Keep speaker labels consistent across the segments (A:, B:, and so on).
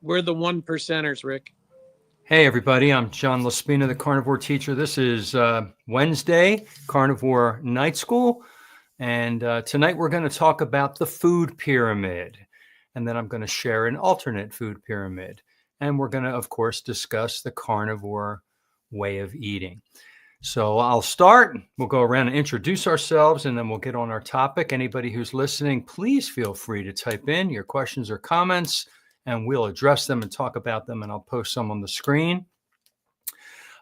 A: We're the one percenters, Rick.
B: Hey, everybody. I'm John Laspina, the Carnivore Teacher. This is Wednesday, Carnivore Night School. And tonight we're going to talk about the food pyramid. And then I'm going to share an alternate food pyramid. And we're going to, of course, discuss the carnivore way of eating. So I'll start. We'll go around and introduce ourselves, and then we'll get on our topic. Anybody who's listening, please feel free to type in your questions or comments, and we'll address them and talk about them, and I'll post some on the screen.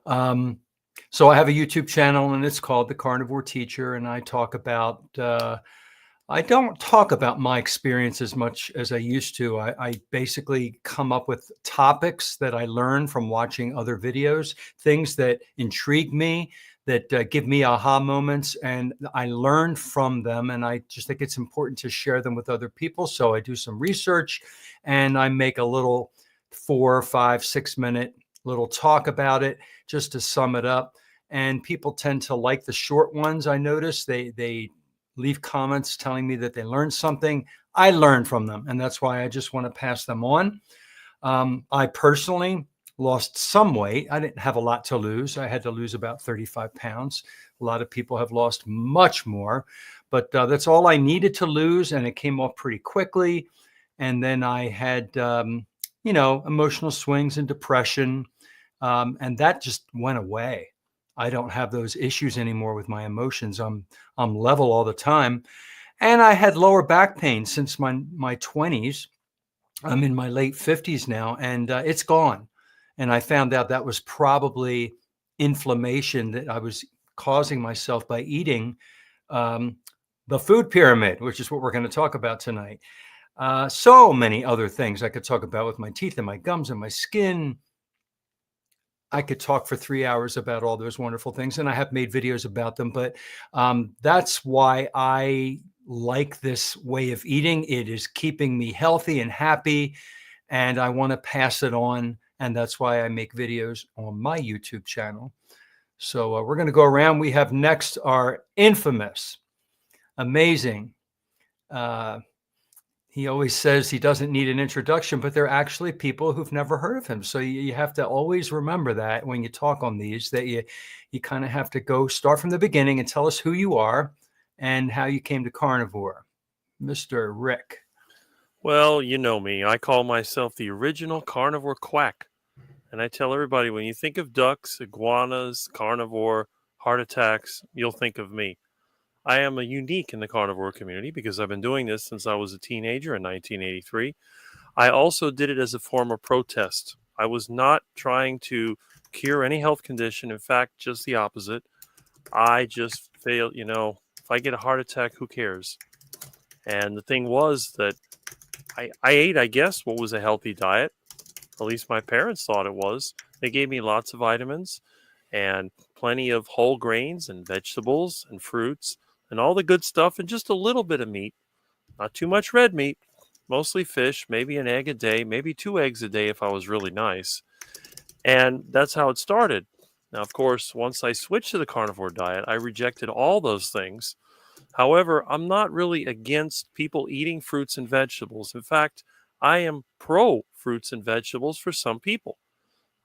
B: So I have a YouTube channel, and it's called The Carnivore Teacher, and I talk about, I don't talk about my experience as much as I used to. I basically come up with topics that I learn from watching other videos, things that intrigue me, that give me aha moments, and I learn from them. And I just think it's important to share them with other people. So I do some research, and I make a little 4, 5, 6 minute little talk about it, just to sum it up. And people tend to like the short ones. I notice they leave comments telling me that they learned something. I learn from them, and that's why I just want to pass them on. I personally lost some weight. I didn't have a lot to lose. I had to lose about 35 pounds. A lot of people have lost much more, but that's all I needed to lose, and it came off pretty quickly. And then I had, emotional swings and depression, and that just went away. I don't have those issues anymore with my emotions. I'm level all the time. And I had lower back pain since my 20s. I'm in my late 50s now, and it's gone. And I found out that was probably inflammation that I was causing myself by eating the food pyramid, which is what we're going to talk about tonight. So many other things I could talk about with my teeth and my gums and my skin. I could talk for 3 hours about all those wonderful things, and I have made videos about them, but that's why I like this way of eating. It is keeping me healthy and happy, and I want to pass it on, and that's why I make videos on my YouTube channel. So we're going to go around. We have next our infamous, amazing, he always says he doesn't need an introduction, but there are actually people who've never heard of him. So you have to always remember that when you talk on these, that you kind of have to start from the beginning and tell us who you are and how you came to carnivore. Mr. Rick.
C: Well, you know me. I call myself the original carnivore quack. And I tell everybody, when you think of ducks, iguanas, carnivore, heart attacks, you'll think of me. I am a unique in the carnivore community because I've been doing this since I was a teenager in 1983. I also did it as a form of protest. I was not trying to cure any health condition. In fact, just the opposite. I just failed, if I get a heart attack, who cares? And the thing was that I ate, I guess, what was a healthy diet. At least my parents thought it was. They gave me lots of vitamins and plenty of whole grains and vegetables and fruits and all the good stuff, and just a little bit of meat. Not too much red meat, mostly fish, maybe an egg a day, maybe 2 eggs a day if I was really nice. And that's how it started. Now, of course, once I switched to the carnivore diet, I rejected all those things. However, I'm not really against people eating fruits and vegetables. In fact, I am pro fruits and vegetables for some people.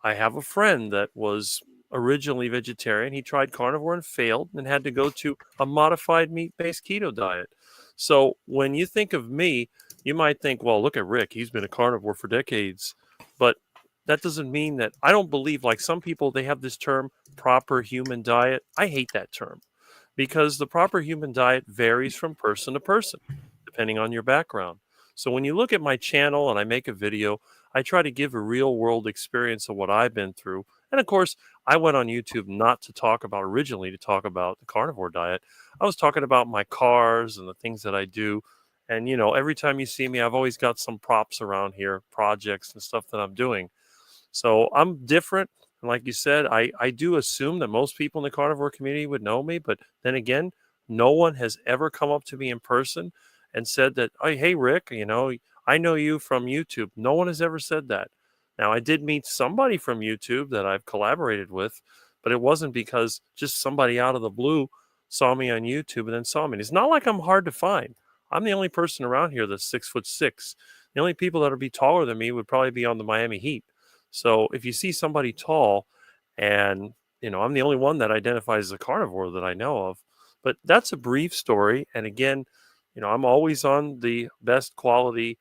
C: I have a friend that was originally vegetarian. He tried carnivore and failed and had to go to a modified meat-based keto diet. So when you think of me, you might think, well, look at Rick. He's been a carnivore for decades. But that doesn't mean that I don't believe, like some people, they have this term, proper human diet. I hate that term because the proper human diet varies from person to person, depending on your background. So when you look at my channel and I make a video, I try to give a real world experience of what I've been through. And of course, I went on YouTube not to talk about the carnivore diet. I was talking about my cars and the things that I do. And, every time you see me, I've always got some props around here, projects and stuff that I'm doing. So I'm different. And like you said, I do assume that most people in the carnivore community would know me. But then again, no one has ever come up to me in person and said that, oh, hey, Rick, I know you from YouTube. No one has ever said that. Now, I did meet somebody from YouTube that I've collaborated with, but it wasn't because just somebody out of the blue saw me on YouTube and then saw me. And it's not like I'm hard to find. I'm the only person around here that's 6'6", The only people that would be taller than me would probably be on the Miami Heat. So if you see somebody tall, and I'm the only one that identifies as a carnivore that I know of. But that's a brief story. And again, I'm always on the best quality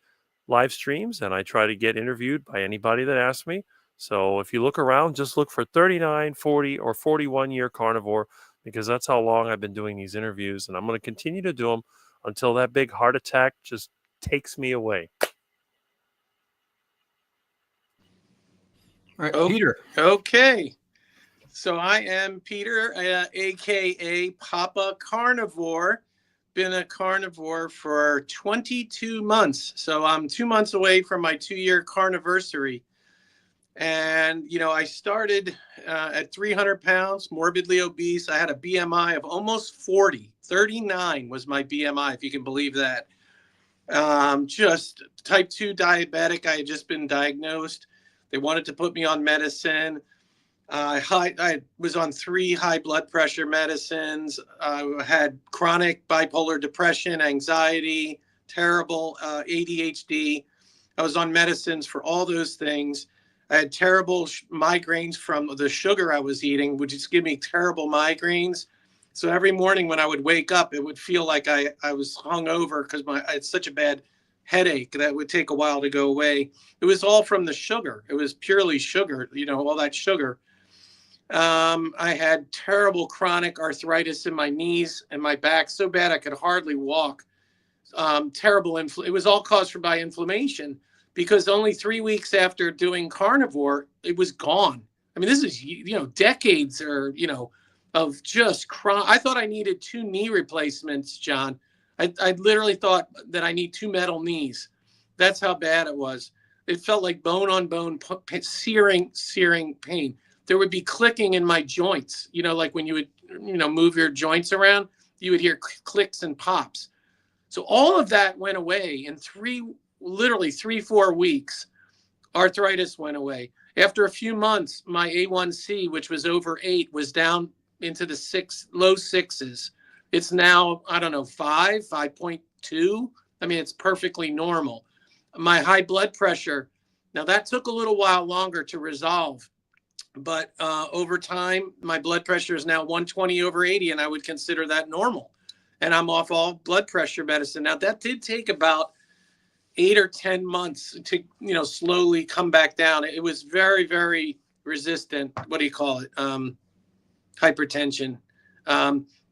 C: live streams, and I try to get interviewed by anybody that asks me. So if you look around, just look for 39, 40, or 41-year carnivore, because that's how long I've been doing these interviews. And I'm going to continue to do them until that big heart attack just takes me away.
B: All right,
A: Oh,
B: Peter.
A: Okay. So I am Peter, aka Papa Carnivore. Been a carnivore for 22 months. So I'm 2 months away from my 2-year carniversary. And, I started at 300 pounds, morbidly obese. I had a BMI of almost 40. 39 was my BMI, if you can believe that. Just type 2 diabetic. I had just been diagnosed. They wanted to put me on medicine. I was on 3 high blood pressure medicines. I had chronic bipolar depression, anxiety, terrible ADHD. I was on medicines for all those things. I had terrible migraines from the sugar I was eating, which just give me terrible migraines. So every morning when I would wake up, it would feel like I was hungover because I had such a bad headache that would take a while to go away. It was all from the sugar. It was purely sugar, all that sugar. I had terrible chronic arthritis in my knees and my back, so bad I could hardly walk. Terrible. It was all caused by inflammation, because only 3 weeks after doing carnivore, it was gone. I mean, this is, decades of just I thought I needed 2 knee replacements, John. I literally thought that I need 2 metal knees. That's how bad it was. It felt like bone on bone, searing pain. There would be clicking in my joints, like when you would, move your joints around, you would hear clicks and pops. So all of that went away in literally 3-4 weeks. Arthritis went away. After a few months, my A1C, which was over 8, was down into the low 6s. It's now, I don't know, 5.2. I mean, it's perfectly normal. My high blood pressure, now that took a little while longer to resolve. But over time, my blood pressure is now 120/80, and I would consider that normal. And I'm off all blood pressure medicine. Now, that did take about 8 or 10 months to, slowly come back down. It was very, very resistant. What do you call it? Hypertension.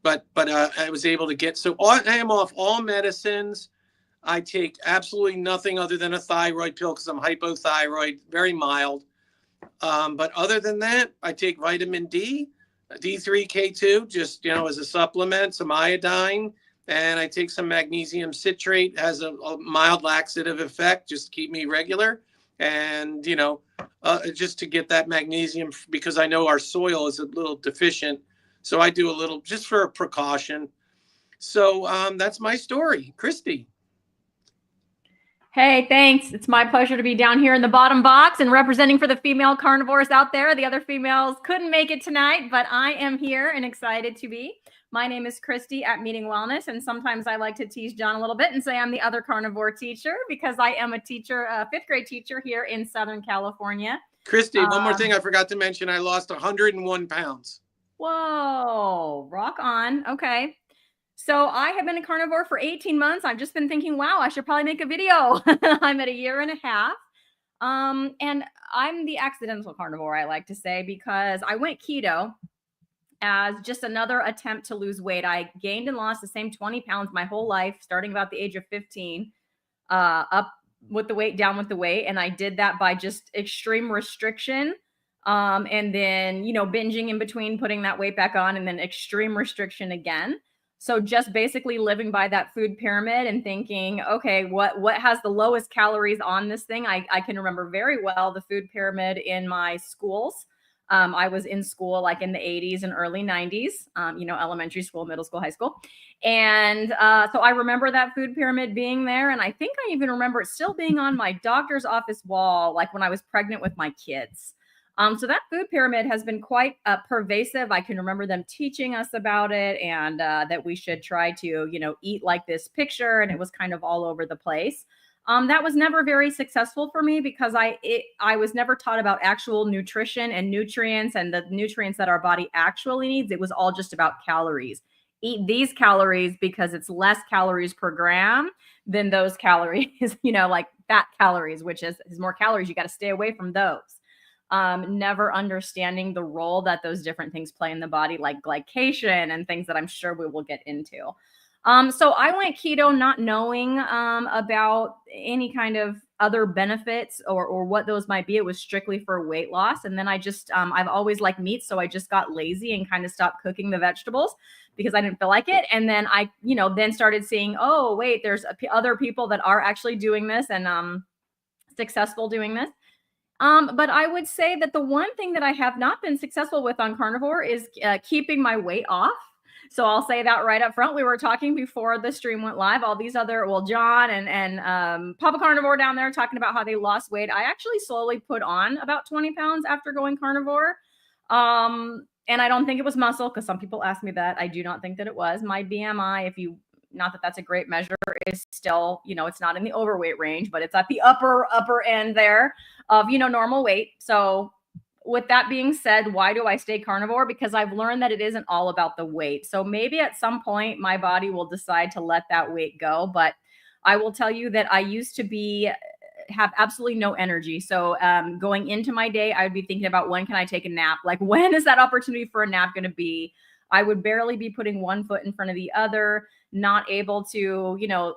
A: But I was able to get, so I am off all medicines. I take absolutely nothing other than a thyroid pill because I'm hypothyroid, very mild. But other than that, I take vitamin D, D3, K2, just, as a supplement, some iodine, and I take some magnesium citrate, has a mild laxative effect, just to keep me regular. And, just to get that magnesium, because I know our soil is a little deficient. So I do a little just for a precaution. So that's my story. Christy.
D: Hey, thanks. It's my pleasure to be down here in the bottom box and representing for the female carnivores out there. The other females couldn't make it tonight, but I am here and excited to be. My name is Christy at Meeting Wellness, and sometimes I like to tease John a little bit and say I'm the other carnivore teacher because I am a teacher, a 5th grade teacher here in Southern California.
A: Christy, one more thing I forgot to mention. I lost 101 pounds.
D: Whoa, rock on. Okay. So I have been a carnivore for 18 months. I've just been thinking, wow, I should probably make a video. I'm at 1.5 years. And I'm the accidental carnivore, I like to say, because I went keto as just another attempt to lose weight. I gained and lost the same 20 pounds my whole life, starting about the age of 15, up with the weight, down with the weight. And I did that by just extreme restriction. And then, binging in between, putting that weight back on, and then extreme restriction again. So just basically living by that food pyramid and thinking, okay, what has the lowest calories on this thing? I can remember very well the food pyramid in my schools. I was in school like in the 80s and early 90s, elementary school, middle school, high school. And so I remember that food pyramid being there. And I think I even remember it still being on my doctor's office wall, like when I was pregnant with my kids. So that food pyramid has been quite pervasive. I can remember them teaching us about it, and that we should try to, eat like this picture. And it was kind of all over the place. That was never very successful for me because I was never taught about actual nutrition and nutrients and the nutrients that our body actually needs. It was all just about calories. Eat these calories because it's less calories per gram than those calories, like fat calories, which is more calories. You got to stay away from those. Never understanding the role that those different things play in the body, like glycation and things that I'm sure we will get into. So I went keto not knowing about any kind of other benefits or what those might be. It was strictly for weight loss. And then I just, I've always liked meat. So I just got lazy and kind of stopped cooking the vegetables because I didn't feel like it. And then I, then started seeing, oh, wait, there's other people that are actually doing this and successful doing this. But I would say that the one thing that I have not been successful with on carnivore is keeping my weight off. So I'll say that right up front. We were talking before the stream went live, all these other, John and Papa Carnivore down there talking about how they lost weight. I actually slowly put on about 20 pounds after going carnivore. And I don't think it was muscle because some people ask me that. I do not think that it was. My BMI, not that that's a great measure, is still, it's not in the overweight range, but it's at the upper end there of, normal weight. So with that being said, why do I stay carnivore? Because I've learned that it isn't all about the weight. So maybe at some point my body will decide to let that weight go. But I will tell you that I used to have absolutely no energy. So going into my day, I would be thinking about when can I take a nap? Like when is that opportunity for a nap going to be? I would barely be putting one foot in front of the other, not able to,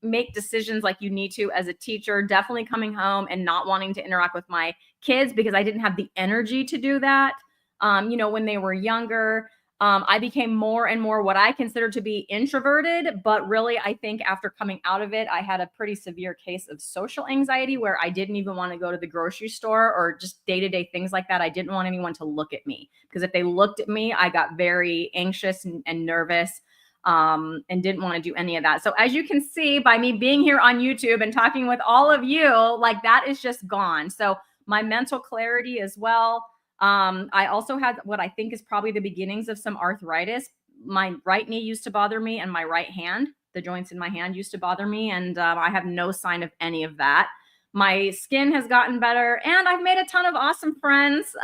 D: make decisions like you need to as a teacher, definitely coming home and not wanting to interact with my kids because I didn't have the energy to do that. When they were younger, I became more and more what I consider to be introverted, but really I think after coming out of it, I had a pretty severe case of social anxiety where I didn't even want to go to the grocery store or just day-to-day things like that. I didn't want anyone to look at me because if they looked at me, I got very anxious and nervous. And didn't want to do any of that. So as you can see by me being here on YouTube and talking with all of you, like that is just gone. So my mental clarity as well. I also had what I think is probably the beginnings of some arthritis. My right knee used to bother me and my right hand, the joints in my hand used to bother me. And I have no sign of any of that. My skin has gotten better and I've made a ton of awesome friends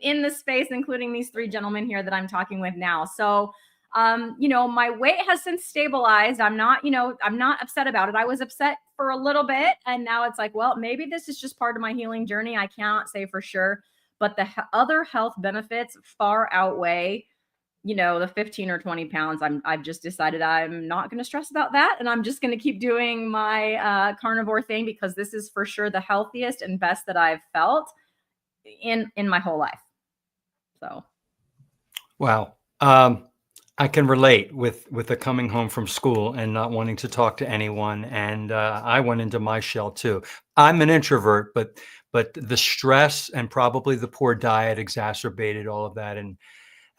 D: in this space, including these three gentlemen here that I'm talking with now. So my weight has since stabilized. I'm not upset about it. I was upset for a little bit and now it's like, well, maybe this is just part of my healing journey. I cannot say for sure, but the other health benefits far outweigh, the 15 or 20 pounds. I've just decided I'm not going to stress about that. And I'm just going to keep doing my carnivore thing because this is for sure the healthiest and best that I've felt in my whole life. So.
B: Wow. I can relate with the coming home from school and not wanting to talk to anyone. And I went into my shell too. I'm an introvert, but the stress and probably the poor diet exacerbated all of that. And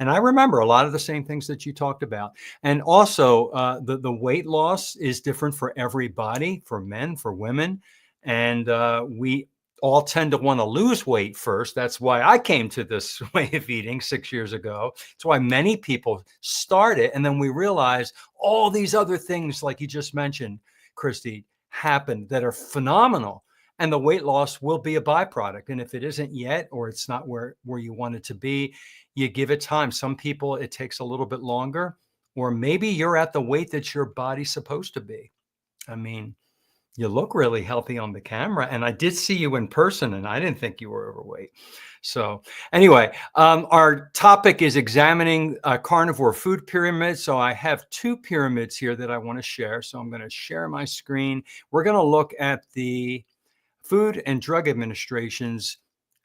B: I remember a lot of the same things that you talked about. And also the weight loss is different for everybody, for men, for women. And we all tend to want to lose weight first. That's why I came to this way of eating 6 years ago. It's why many people start it. And then we realize all these other things, like you just mentioned, Christy, happen that are phenomenal. And the weight loss will be a byproduct. And if it isn't yet, or it's not where you want it to be, you give it time. Some people, it takes a little bit longer, or maybe you're at the weight that your body's supposed to be. I mean, you look really healthy on the camera, and I did see you in person, and I didn't think you were overweight. So anyway, our topic is examining a carnivore food pyramid. So I have two pyramids here that I want to share. So I'm going to share my screen. We're going to look at the Food and Drug Administration's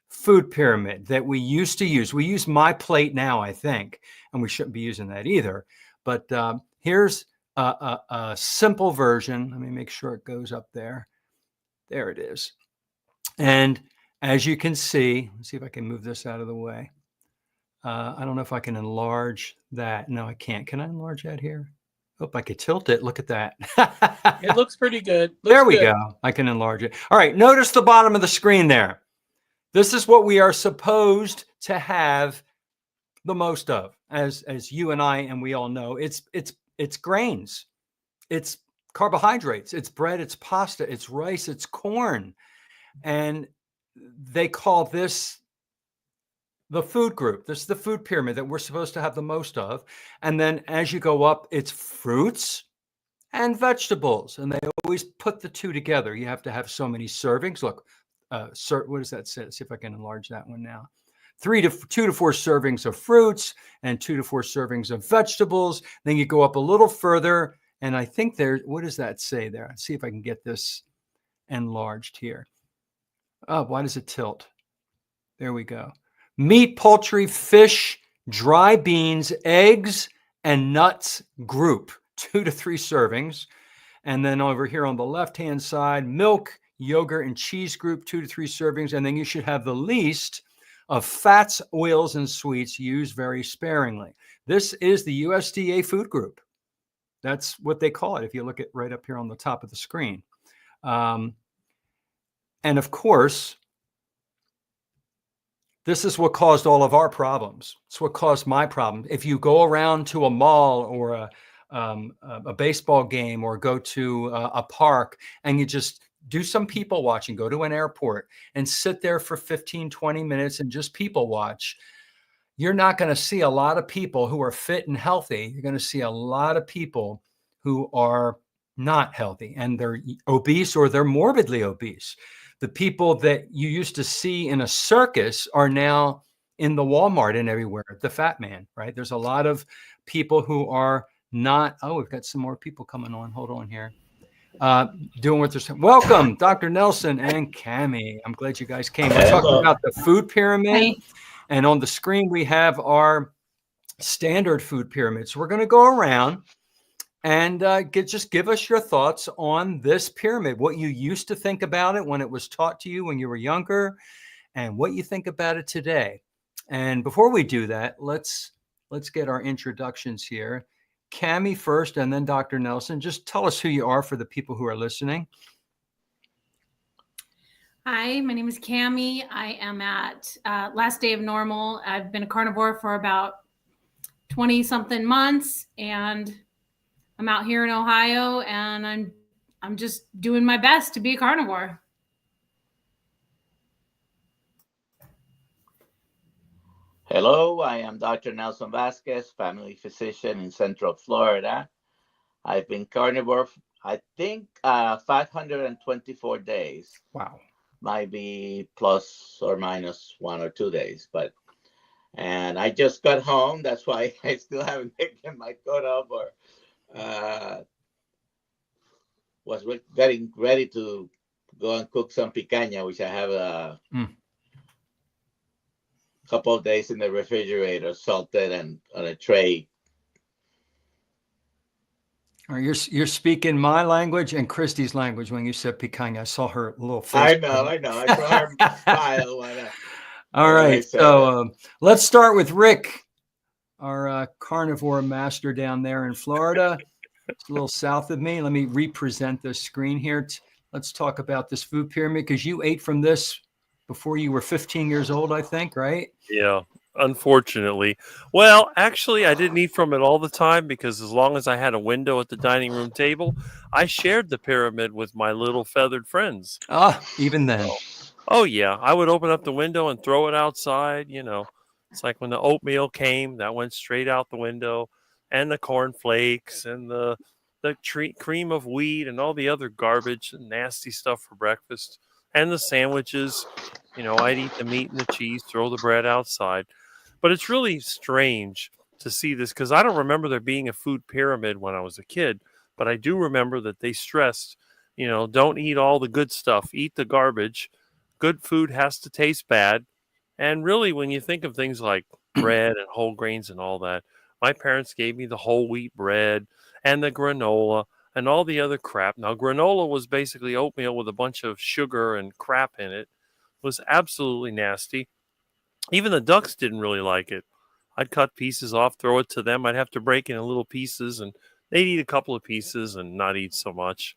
B: food pyramid that we used to use. We use My Plate now, I think, and we shouldn't be using that either. But here's a simple version. Let me make sure it goes up there. There it is. And as you can see, let's see if I can move this out of the way. I don't know if I can enlarge that. No, I can't. Can I enlarge that here? Oh, I could tilt it. Look at that.
A: It looks pretty good.
B: There we go. I can enlarge it. All right. Notice the bottom of the screen there. This is what we are supposed to have the most of, as you and I, and we all know, it's grains. It's carbohydrates. It's bread, it's pasta, it's rice, it's corn. And they call this the food group. This is the food pyramid that we're supposed to have the most of. And then as you go up, it's fruits and vegetables. And they always put the two together. You have to have so many servings. Look, what does that say? Let's see if I can enlarge that one now. 2 to 4 servings of fruits and 2 to 4 servings of vegetables. Then you go up a little further. And I think what does that say there? Let's see if I can get this enlarged here. Oh, why does it tilt? There we go. Meat, poultry, fish, dry beans, eggs, and nuts group, 2 to 3 servings. And then over here on the left-hand side, milk, yogurt, and cheese group, 2 to 3 servings. And then you should have the least of fats, oils, and sweets used very sparingly. This is the USDA food group. That's what they call it if you look at right up here on the top of the screen. And of course, this is what caused all of our problems. It's what caused my problem. If you go around to a mall or a baseball game or go to a park and you just do some people watching, go to an airport and sit there for 15, 20 minutes and just people watch, you're not going to see a lot of people who are fit and healthy. You're going to see a lot of people who are not healthy and they're obese or they're morbidly obese. The people that you used to see in a circus are now in the Walmart and everywhere. The fat man, right? There's a lot of people who are not. Oh, we've got some more people coming on. Hold on here. Doing what they're saying. Welcome, Dr. Nelson and Cammie. I'm glad you guys came. We're talking about the food pyramid. Hi. And on the screen, we have our standard food pyramid. So we're going to go around and just give us your thoughts on this pyramid, what you used to think about it when it was taught to you when you were younger, and what you think about it today. And before we do that, let's get our introductions here. Cammie first, and then Dr. Nelson. Just tell us who you are for the people who are listening.
E: Hi, my name is Cammie. I am at last day of normal. I've been a carnivore for about 20-something months, and I'm out here in Ohio, and I'm just doing my best to be a carnivore.
F: Hello, I am Dr. Nelson Vasquez, family physician in Central Florida. I've been carnivore, I think, 524 days.
B: Wow. Might
F: be plus or minus 1 or 2 days, and I just got home. That's why I still haven't taken my coat off or was getting ready to go and cook some picanha, which I have a couple of days in the refrigerator, salted and on a tray.
B: You're speaking my language and Christy's language when you said picanha. I saw her little face.
F: I know. I saw her smile.
B: All right. So let's start with Rick, our carnivore master down there in Florida. It's a little south of me. Let me represent this screen here. Let's talk about this food pyramid, because you ate from this before you were 15 years old, I think, right?
C: Yeah, unfortunately. Well, actually, I didn't eat from it all the time, because as long as I had a window at the dining room table, I shared the pyramid with my little feathered friends.
B: Even then.
C: Oh, yeah. I would open up the window and throw it outside. You know, it's like when the oatmeal came, that went straight out the window, and the cornflakes and the cream of wheat and all the other garbage and nasty stuff for breakfast, and the sandwiches. You know, I'd eat the meat and the cheese, throw the bread outside. But it's really strange to see this, because I don't remember there being a food pyramid when I was a kid, but I do remember that they stressed, you know, don't eat all the good stuff, eat the garbage. Good food has to taste bad. And really, when you think of things like bread and whole grains and all that, my parents gave me the whole wheat bread and the granola and all the other crap. Now, granola was basically oatmeal with a bunch of sugar and crap in it. It was absolutely nasty. Even the ducks didn't really like it. I'd cut pieces off, throw it to them. I'd have to break it in little pieces, and they'd eat a couple of pieces and not eat so much.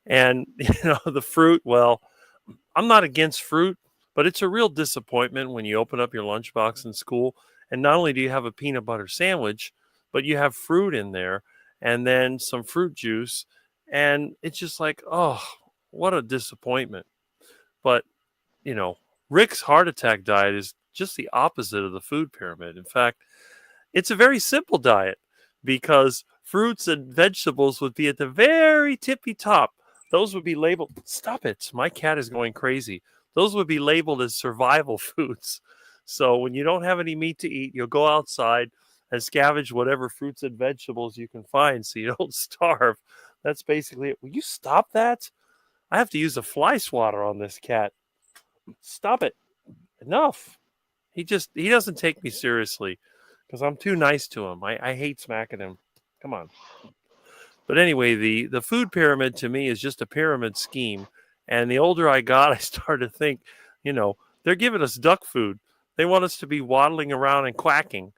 C: And, you know, the fruit, well, I'm not against fruit, but it's a real disappointment when you open up your lunchbox in school, and not only do you have a peanut butter sandwich, but you have fruit in there, and then some fruit juice, And it's just like, oh, what a disappointment. But, you know, Rick's heart attack diet is just the opposite of the food pyramid. In fact, it's a very simple diet because fruits and vegetables would be at the very tippy top. Those would be labeled, stop it, my cat is going crazy. Those would be labeled as survival foods. So when you don't have any meat to eat, you'll go outside and scavenge whatever fruits and vegetables you can find so you don't starve. That's basically it. Will you stop that? I have to use a fly swatter on this cat. Stop it. Enough. He doesn't take me seriously because I'm too nice to him. I hate smacking him. Come on. But anyway, the food pyramid to me is just a pyramid scheme. And the older I got, I started to think, you know, they're giving us duck food. They want us to be waddling around and quacking.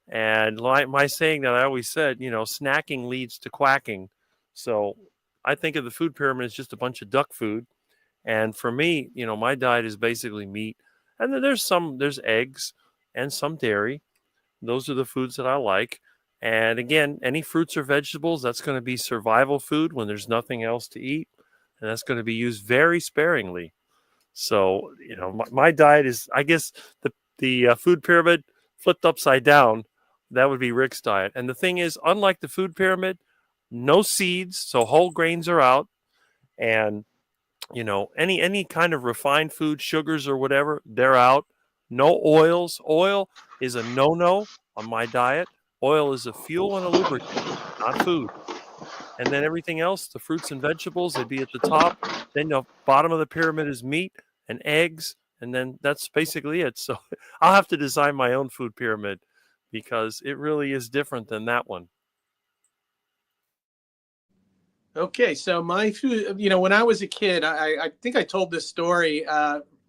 C: And my saying that I always said, you know, snacking leads to quacking. So I think of the food pyramid as just a bunch of duck food. And for me, you know, my diet is basically meat. And then there's eggs and some dairy. Those are the foods that I like. And again, any fruits or vegetables, that's going to be survival food when there's nothing else to eat. And that's going to be used very sparingly. So, you know, my diet is, I guess, the food pyramid flipped upside down. That would be Rick's diet. And the thing is, unlike the food pyramid, no seeds, so whole grains are out. And, you know, any kind of refined food, sugars or whatever, they're out. No oils. Oil is a no-no on my diet. Oil is a fuel and a lubricant, not food. And then everything else, the fruits and vegetables, they'd be at the top. Then the bottom of the pyramid is meat and eggs. And then that's basically it. So I'll have to design my own food pyramid because it really is different than that one.
A: Okay, so my food, you know, when I was a kid, I think I told this story.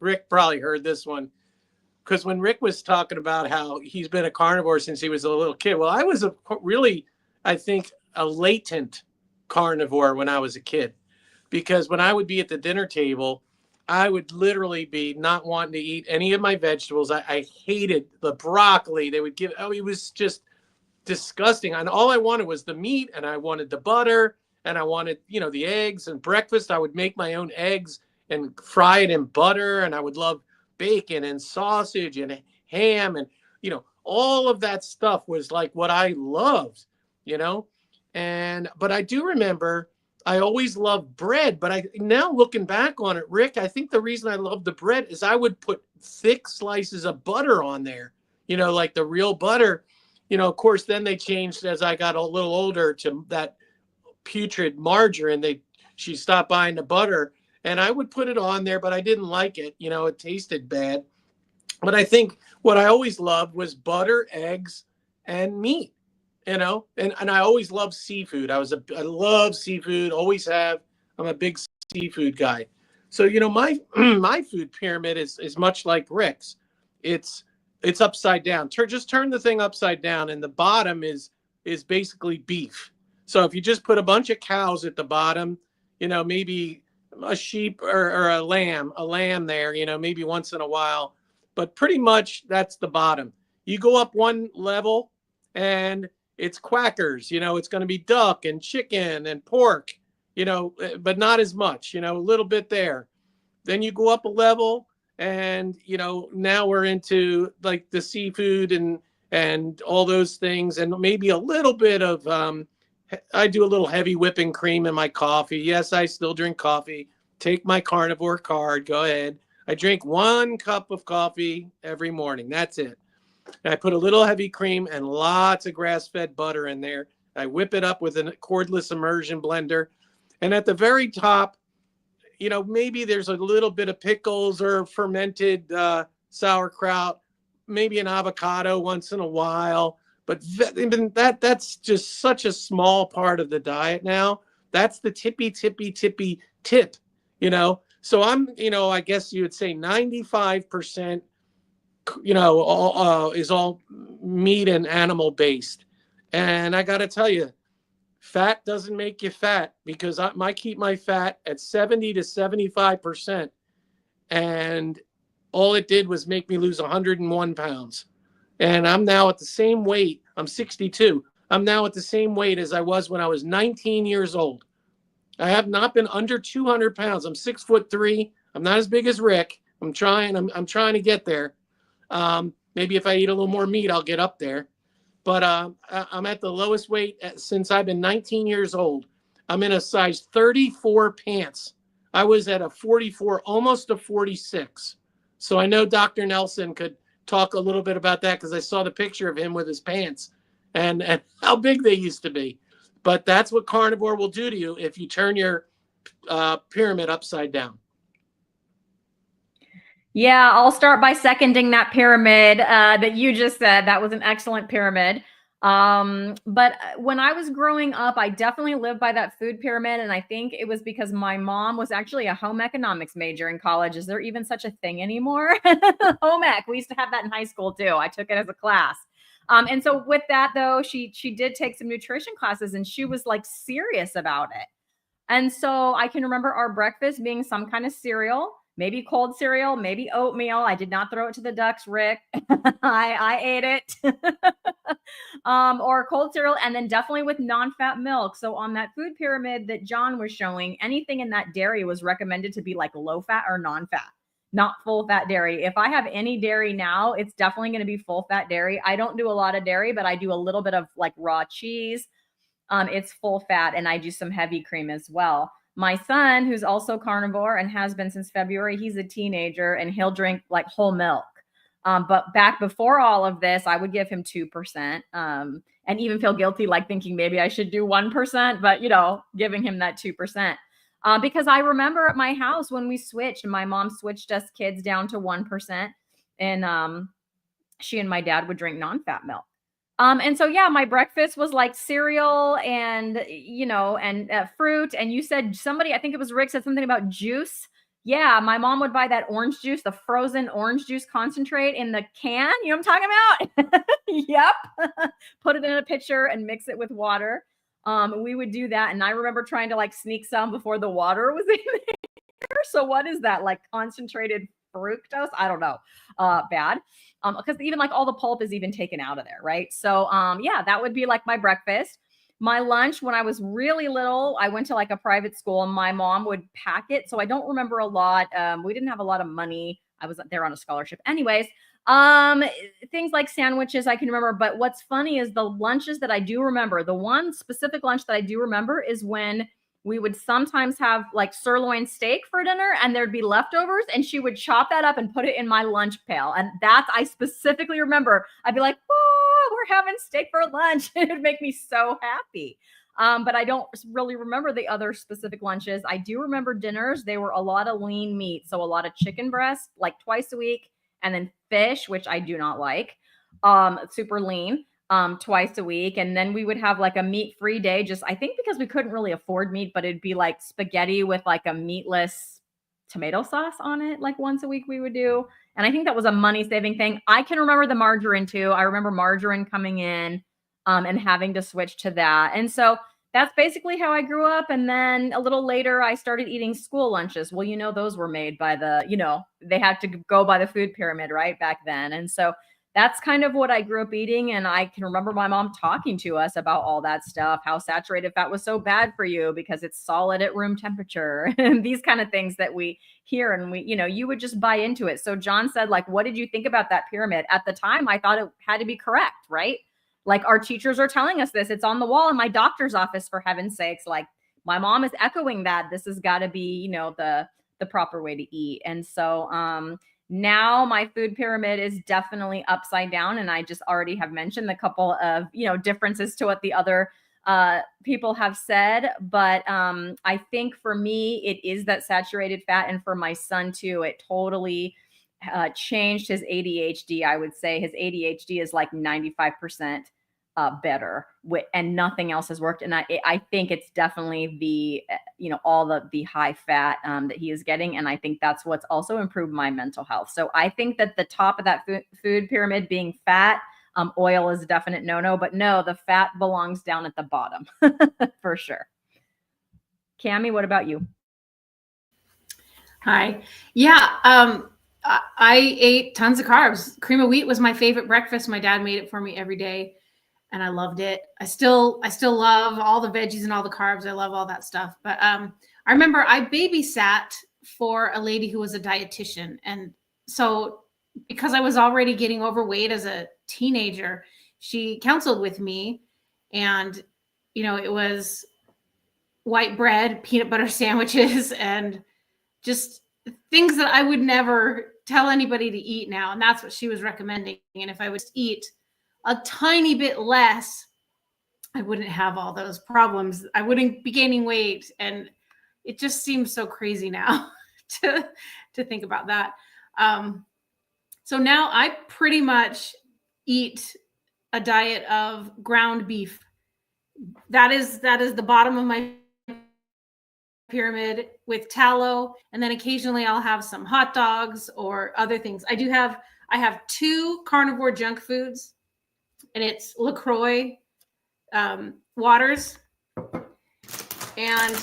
A: Rick probably heard this one. Because when Rick was talking about how he's been a carnivore since he was a little kid, well, I was I think, a latent carnivore when I was a kid. Because when I would be at the dinner table, I would literally be not wanting to eat any of my vegetables. I hated the broccoli. They would it was just disgusting. And all I wanted was the meat, and I wanted the butter, and I wanted, you know, the eggs. And breakfast, I would make my own eggs and fry it in butter, and I would love bacon and sausage and ham, and, you know, all of that stuff was like what I loved, you know. But I do remember I always loved bread. But now looking back on it, Rick, I think the reason I loved the bread is I would put thick slices of butter on there, you know, like the real butter. You know, of course, then they changed as I got a little older to that putrid margarine. She stopped buying the butter. And I would put it on there, but I didn't like it. You know, it tasted bad. But I think what I always loved was butter, eggs, and meat, you know. And I always loved seafood. I love seafood, always have. I'm a big seafood guy. So, you know, my my food pyramid is much like Rick's. It's upside down. Just turn the thing upside down, and the bottom is basically beef. So if you just put a bunch of cows at the bottom, you know, maybe a sheep or a lamb there, you know, maybe once in a while, but pretty much that's the bottom. You go up one level and it's quackers, you know, it's going to be duck and chicken and pork, you know, but not as much, you know, a little bit there. Then you go up a level and, you know, now we're into like the seafood and all those things, and maybe a little bit of I do a little heavy whipping cream in my coffee. Yes, I still drink coffee. Take my carnivore card. Go ahead. I drink 1 cup of coffee every morning. That's it. And I put a little heavy cream and lots of grass-fed butter in there. I whip it up with a cordless immersion blender. And at the very top, you know, maybe there's a little bit of pickles or fermented sauerkraut, maybe an avocado once in a while. But that's just such a small part of the diet now. That's the tippy tip, you know. So I'm, you know, I guess you would say 95%, you know, is all meat and animal based. And I got to tell you, fat doesn't make you fat, because I keep my fat at 70 to 75%. And all it did was make me lose 101 pounds. And I'm now at the same weight. I'm 62. I'm now at the same weight as I was when I was 19 years old. I have not been under 200 pounds. I'm 6'3". I'm not as big as Rick. I'm trying to get there. Maybe if I eat a little more meat, I'll get up there. But I'm at the lowest weight since I've been 19 years old. I'm in a size 34 pants. I was at a 44, almost a 46. So I know Dr. Nelson could talk a little bit about that because I saw the picture of him with his pants and how big they used to be. But that's what carnivore will do to you if you turn your pyramid upside down.
D: Yeah, I'll start by seconding that pyramid that you just said. That was an excellent pyramid. But when I was growing up, I definitely lived by that food pyramid. And I think it was because my mom was actually a home economics major in college. Is there even such a thing anymore? Home ec. We used to have that in high school too. I took it as a class. And so with that though, she did take some nutrition classes and she was like serious about it. And so I can remember our breakfast being some kind of cereal, maybe cold cereal, maybe oatmeal. I did not throw it to the ducks, Rick. I ate it. Or cold cereal, and then definitely with non-fat milk. So on that food pyramid that John was showing, anything in that dairy was recommended to be like low fat or non-fat, not full fat dairy. If I have any dairy now, it's definitely going to be full fat dairy. I don't do a lot of dairy, but I do a little bit of like raw cheese. It's full fat, and I do some heavy cream as well. My son, who's also carnivore and has been since February, he's a teenager and he'll drink like whole milk. But back before all of this, I would give him 2%, and even feel guilty, like thinking maybe I should do 1%, but you know, giving him that 2%. Because I remember at my house when we switched and my mom switched us kids down to 1%, and she and my dad would drink non-fat milk. And so, yeah, my breakfast was like cereal and, you know, and fruit. And you said somebody, I think it was Rick, said something about juice. Yeah, my mom would buy that orange juice, the frozen orange juice concentrate in the can. You know what I'm talking about? Yep. Put it in a pitcher and mix it with water. We would do that. And I remember trying to like sneak some before the water was in there. So what is that? Like concentrated fructose? I don't know. Bad. Because even like all the pulp is even taken out of there, right? So yeah, that would be like my breakfast. My lunch, when I was really little, I went to like a private school and my mom would pack it. So I don't remember a lot. We didn't have a lot of money. I was there on a scholarship. Anyways, things like sandwiches I can remember. But what's funny is the lunches that I do remember, the one specific lunch that I do remember is when we would sometimes have like sirloin steak for dinner and there'd be leftovers and she would chop that up and put it in my lunch pail. And that's, I specifically remember, I'd be like, oh, we're having steak for lunch. It would make me so happy. But I don't really remember the other specific lunches. I do remember dinners. They were a lot of lean meat. So a lot of chicken breast, like twice a week, and then fish, which I do not like, super lean. Twice a week. And then we would have like a meat-free day, just I think because we couldn't really afford meat, but it'd be like spaghetti with like a meatless tomato sauce on it, like once a week we would do. And I think that was a money-saving thing. I can remember the margarine too. I remember margarine coming in and having to switch to that. And so that's basically how I grew up. And then a little later, I started eating school lunches. Well, you know, those were made by the, you know, they had to go by the food pyramid, right, back then. And so that's kind of what I grew up eating. And I can remember my mom talking to us about all that stuff, how saturated fat was so bad for you because it's solid at room temperature and these kind of things that we hear. And we, you know, you would just buy into it. So John said, like, what did you think about that pyramid? At the time, I thought it had to be correct, right? Like our teachers are telling us this. It's on the wall in my doctor's office, for heaven's sakes. Like my mom is echoing that this has got to be, you know, the proper way to eat. And so, now my food pyramid is definitely upside down. And I just already have mentioned the couple of, you know, differences to what the other people have said. But I think for me, it is that saturated fat. And for my son too, it totally changed his ADHD. I would say his ADHD is like 95% better and nothing else has worked. And I think it's definitely the, you know, all the high fat that he is getting. And I think that's what's also improved my mental health. So I think that the top of that food pyramid being fat, oil is a definite no, but no, the fat belongs down at the bottom for sure. Cammie, what about you?
E: Hi. Yeah. I ate tons of carbs. Cream of wheat was my favorite breakfast. My dad made it for me every day. and I loved it. I still love all the veggies and all the carbs. I love all that stuff. But I remember I babysat for a lady who was a dietitian. And so because I was already getting overweight as a teenager, she counseled with me. And, you know, it was white bread, peanut butter sandwiches, and just things that I would never tell anybody to eat now. And that's what she was recommending. And if I would eat a tiny bit less, I wouldn't have all those problems. I wouldn't be gaining weight. And it just seems so crazy now to think about that. So now I pretty much eat a diet of ground beef. That is the bottom of my pyramid, with tallow, and then occasionally I'll have some hot dogs or other things. I have 2 carnivore junk foods, and it's LaCroix waters and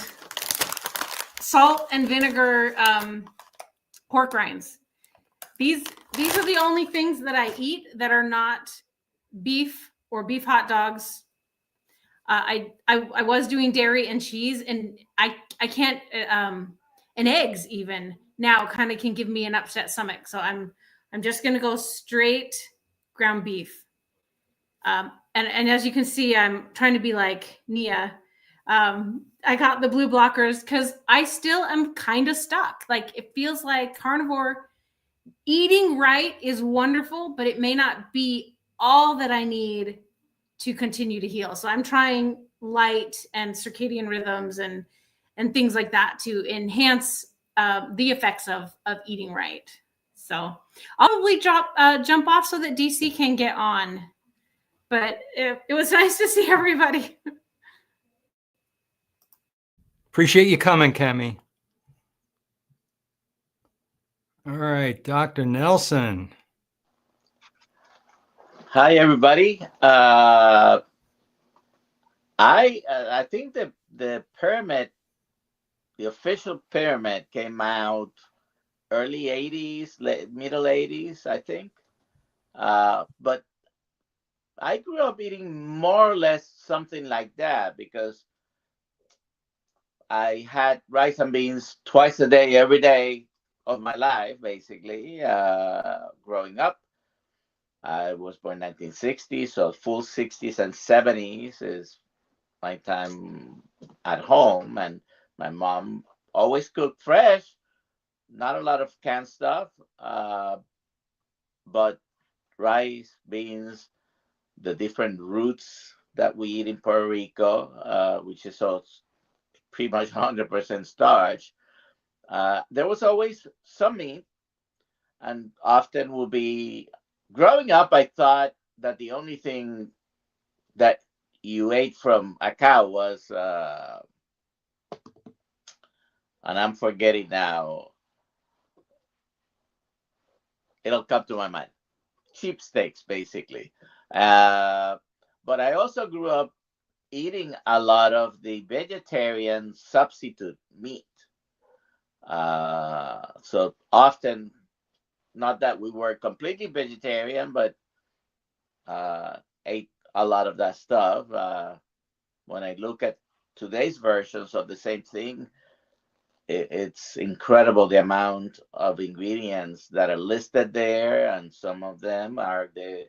E: salt and vinegar pork rinds. These are the only things that I eat that are not beef or beef hot dogs. I was doing dairy and cheese, and I can't and eggs even now kind of can give me an upset stomach. So I'm just gonna go straight ground beef. And as you can see, I'm trying to be like Nia. I got the blue blockers because I still am kind of stuck. Like, it feels like carnivore eating right is wonderful, but it may not be all that I need to continue to heal. So I'm trying light and circadian rhythms and things like that to enhance the effects of eating right. So I'll probably jump off so that DC can get on. But it was nice to see everybody.
B: Appreciate you coming, Cami. All right, Dr. Nelson.
F: Hi, everybody. I think the pyramid, the official pyramid, came out early 80s, middle 80s, I think. But I grew up eating more or less something like that because I had rice and beans twice a day, every day of my life, basically, growing up. I was born in 1960, so full 60s and 70s is my time at home. And my mom always cooked fresh, not a lot of canned stuff, but rice, beans, the different roots that we eat in Puerto Rico, which is all pretty much 100% starch. There was always some meat, and often will be. Growing up, I thought that the only thing that you ate from a cow was, and I'm forgetting now, it'll come to my mind, cheap steaks, basically. But I also grew up eating a lot of the vegetarian substitute meat. So often, not that we were completely vegetarian, but ate a lot of that stuff. When I look at today's versions of the same thing, it's incredible the amount of ingredients that are listed there, and some of them are the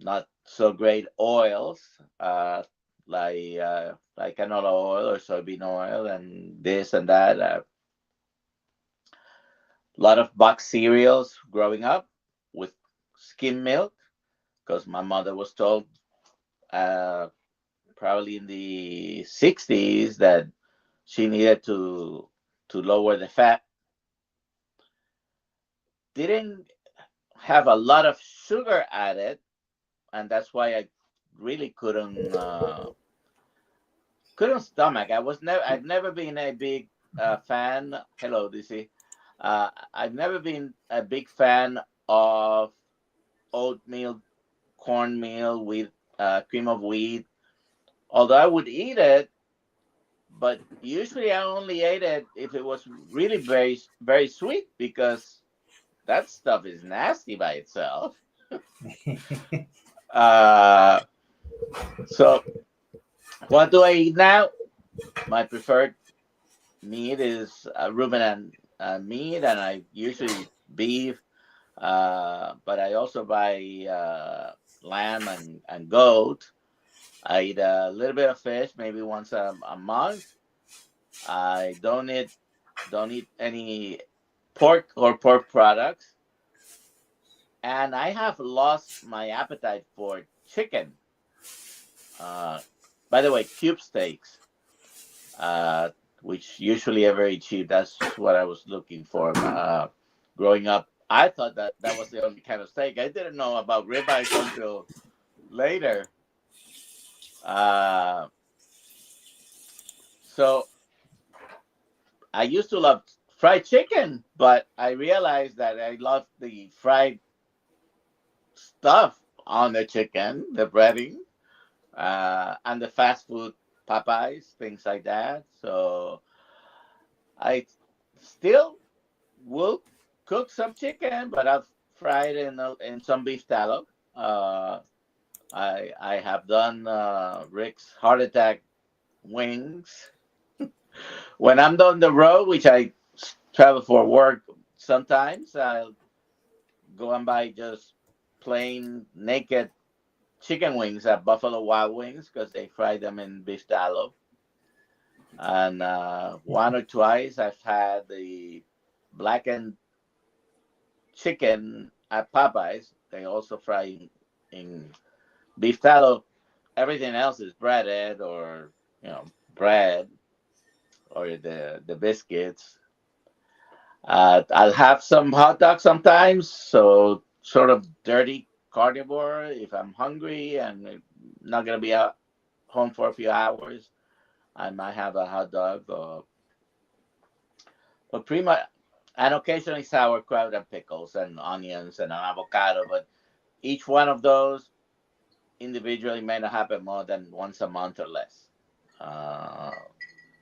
F: not so great oils, like canola oil or soybean oil, and this and that. A lot of boxed cereals growing up with skim milk, because my mother was told probably in the 60s that she needed to lower the fat. Didn't have a lot of sugar added, and that's why I really couldn't stomach. I've never been a big fan. Hello, DC. I've never been a big fan of oatmeal, cornmeal with cream of wheat. Although I would eat it, but usually I only ate it if it was really very, very sweet, because that stuff is nasty by itself. So, what do I eat now? My preferred meat is ruminant meat, and I usually beef, but I also buy lamb and goat. I eat a little bit of fish, maybe once a month. I don't eat any pork or pork products, and I have lost my appetite for chicken. Uh, by the way, cube steaks, uh, which usually are very cheap. That's what I was looking for. Growing up, I thought that was the only kind of steak. I didn't know about ribeyes until later. Uh, so I used to love fried chicken, but I realized that I love the fried stuff on the chicken, the breading, and the fast food Popeyes, things like that. So I still will cook some chicken, but I'll fry it in some beef tallow. Uh, I have done Rick's heart attack wings. When I'm on the road, which I travel for work, sometimes I'll go and buy just plain naked chicken wings at Buffalo Wild Wings because they fry them in beef tallow. And one or twice I've had the blackened chicken at Popeyes. They also fry in beef tallow. Everything else is breaded or bread or the biscuits. I'll have some hot dogs sometimes, so sort of dirty carnivore if I'm hungry and not gonna be out home for a few hours. I might have a hot dog, but pretty much, and occasionally sauerkraut and pickles and onions and an avocado. But each one of those individually may not happen more than once a month or less. Uh,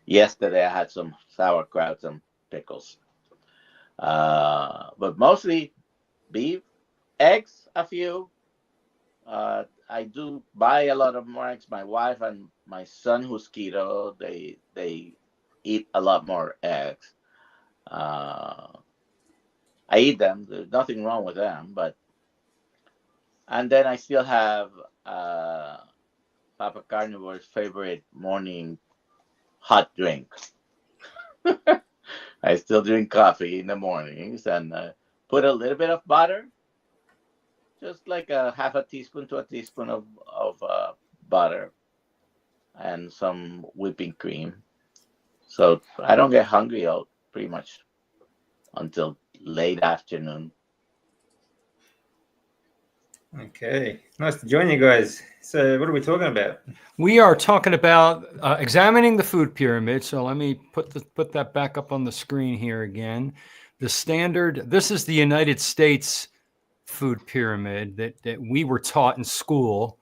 F: Yesterday I had some sauerkraut and pickles, but mostly beef, eggs, a few. I do buy a lot of more eggs. My wife and my son, who's keto, they eat a lot more eggs. Uh, I eat them. There's nothing wrong with them, and then I still have Papa Carnivore's favorite morning hot drink. I still drink coffee in the mornings and put a little bit of butter, just like a half a teaspoon to a teaspoon of butter and some whipping cream. So I don't get hungry all pretty much until late afternoon.
G: Okay, nice to join you guys. So what are we talking about?
B: We are talking about examining the food pyramid. So let me put that back up on the screen here again. The standard, this is the United States food pyramid that we were taught in school.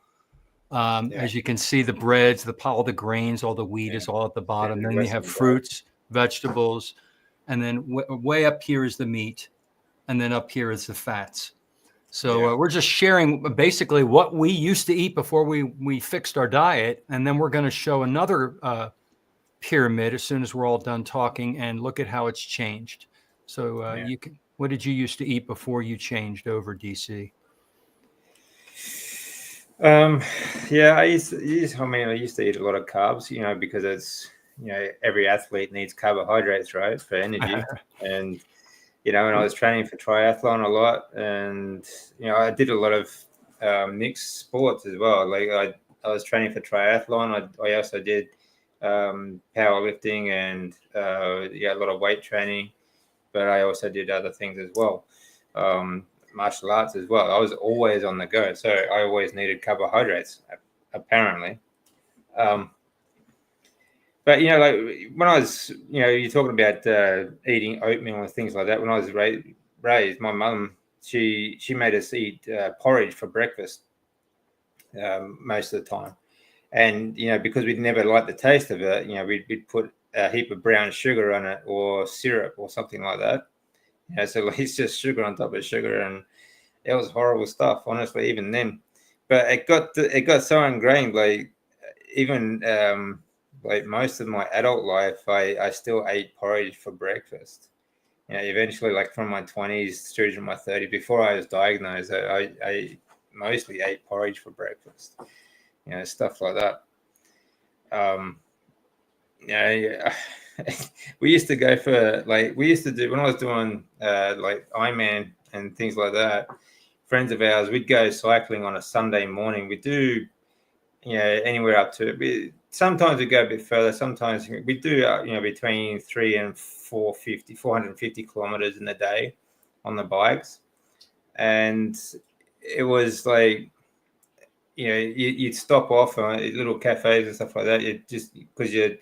B: As you can see, the breads, all the grains, all the wheat is all at the bottom. Then you have fruits, vegetables, and then way up here is the meat, and then up here is the fats. So we're just sharing basically what we used to eat before we fixed our diet, and then we're going to show another pyramid as soon as we're all done talking and look at how it's changed. So you can. What did you used to eat before you changed over, DC?
G: I used to eat a lot of carbs, because it's every athlete needs carbohydrates, right, for energy. And and I was training for triathlon a lot, and I did a lot of mixed sports as well. Like I was training for triathlon. I also did powerlifting and a lot of weight training, but I also did other things as well. Martial arts as well. I was always on the go, so I always needed carbohydrates, apparently. But like when I was, you're talking about eating oatmeal and things like that. When I was raised, my mum she made us eat porridge for breakfast most of the time, and because we'd never liked the taste of it, we'd put a heap of brown sugar on it or syrup or something like that. So it's just sugar on top of sugar, and it was horrible stuff, honestly, even then. but it got so ingrained. Like even like most of my adult life, I still ate porridge for breakfast. You know, eventually, like from my 20s through to my 30s, before I was diagnosed, I mostly ate porridge for breakfast. You know, stuff like that. Yeah, we used to go for we used to do when I was doing like Ironman and things like that. Friends of ours, we'd go cycling on a Sunday morning. We do, you know, anywhere up to sometimes we go a bit further. Sometimes we do, you know, between 300 and 450 kilometers in a day on the bikes, and it was like, you know, you'd stop off at little cafes and stuff like that. You just because you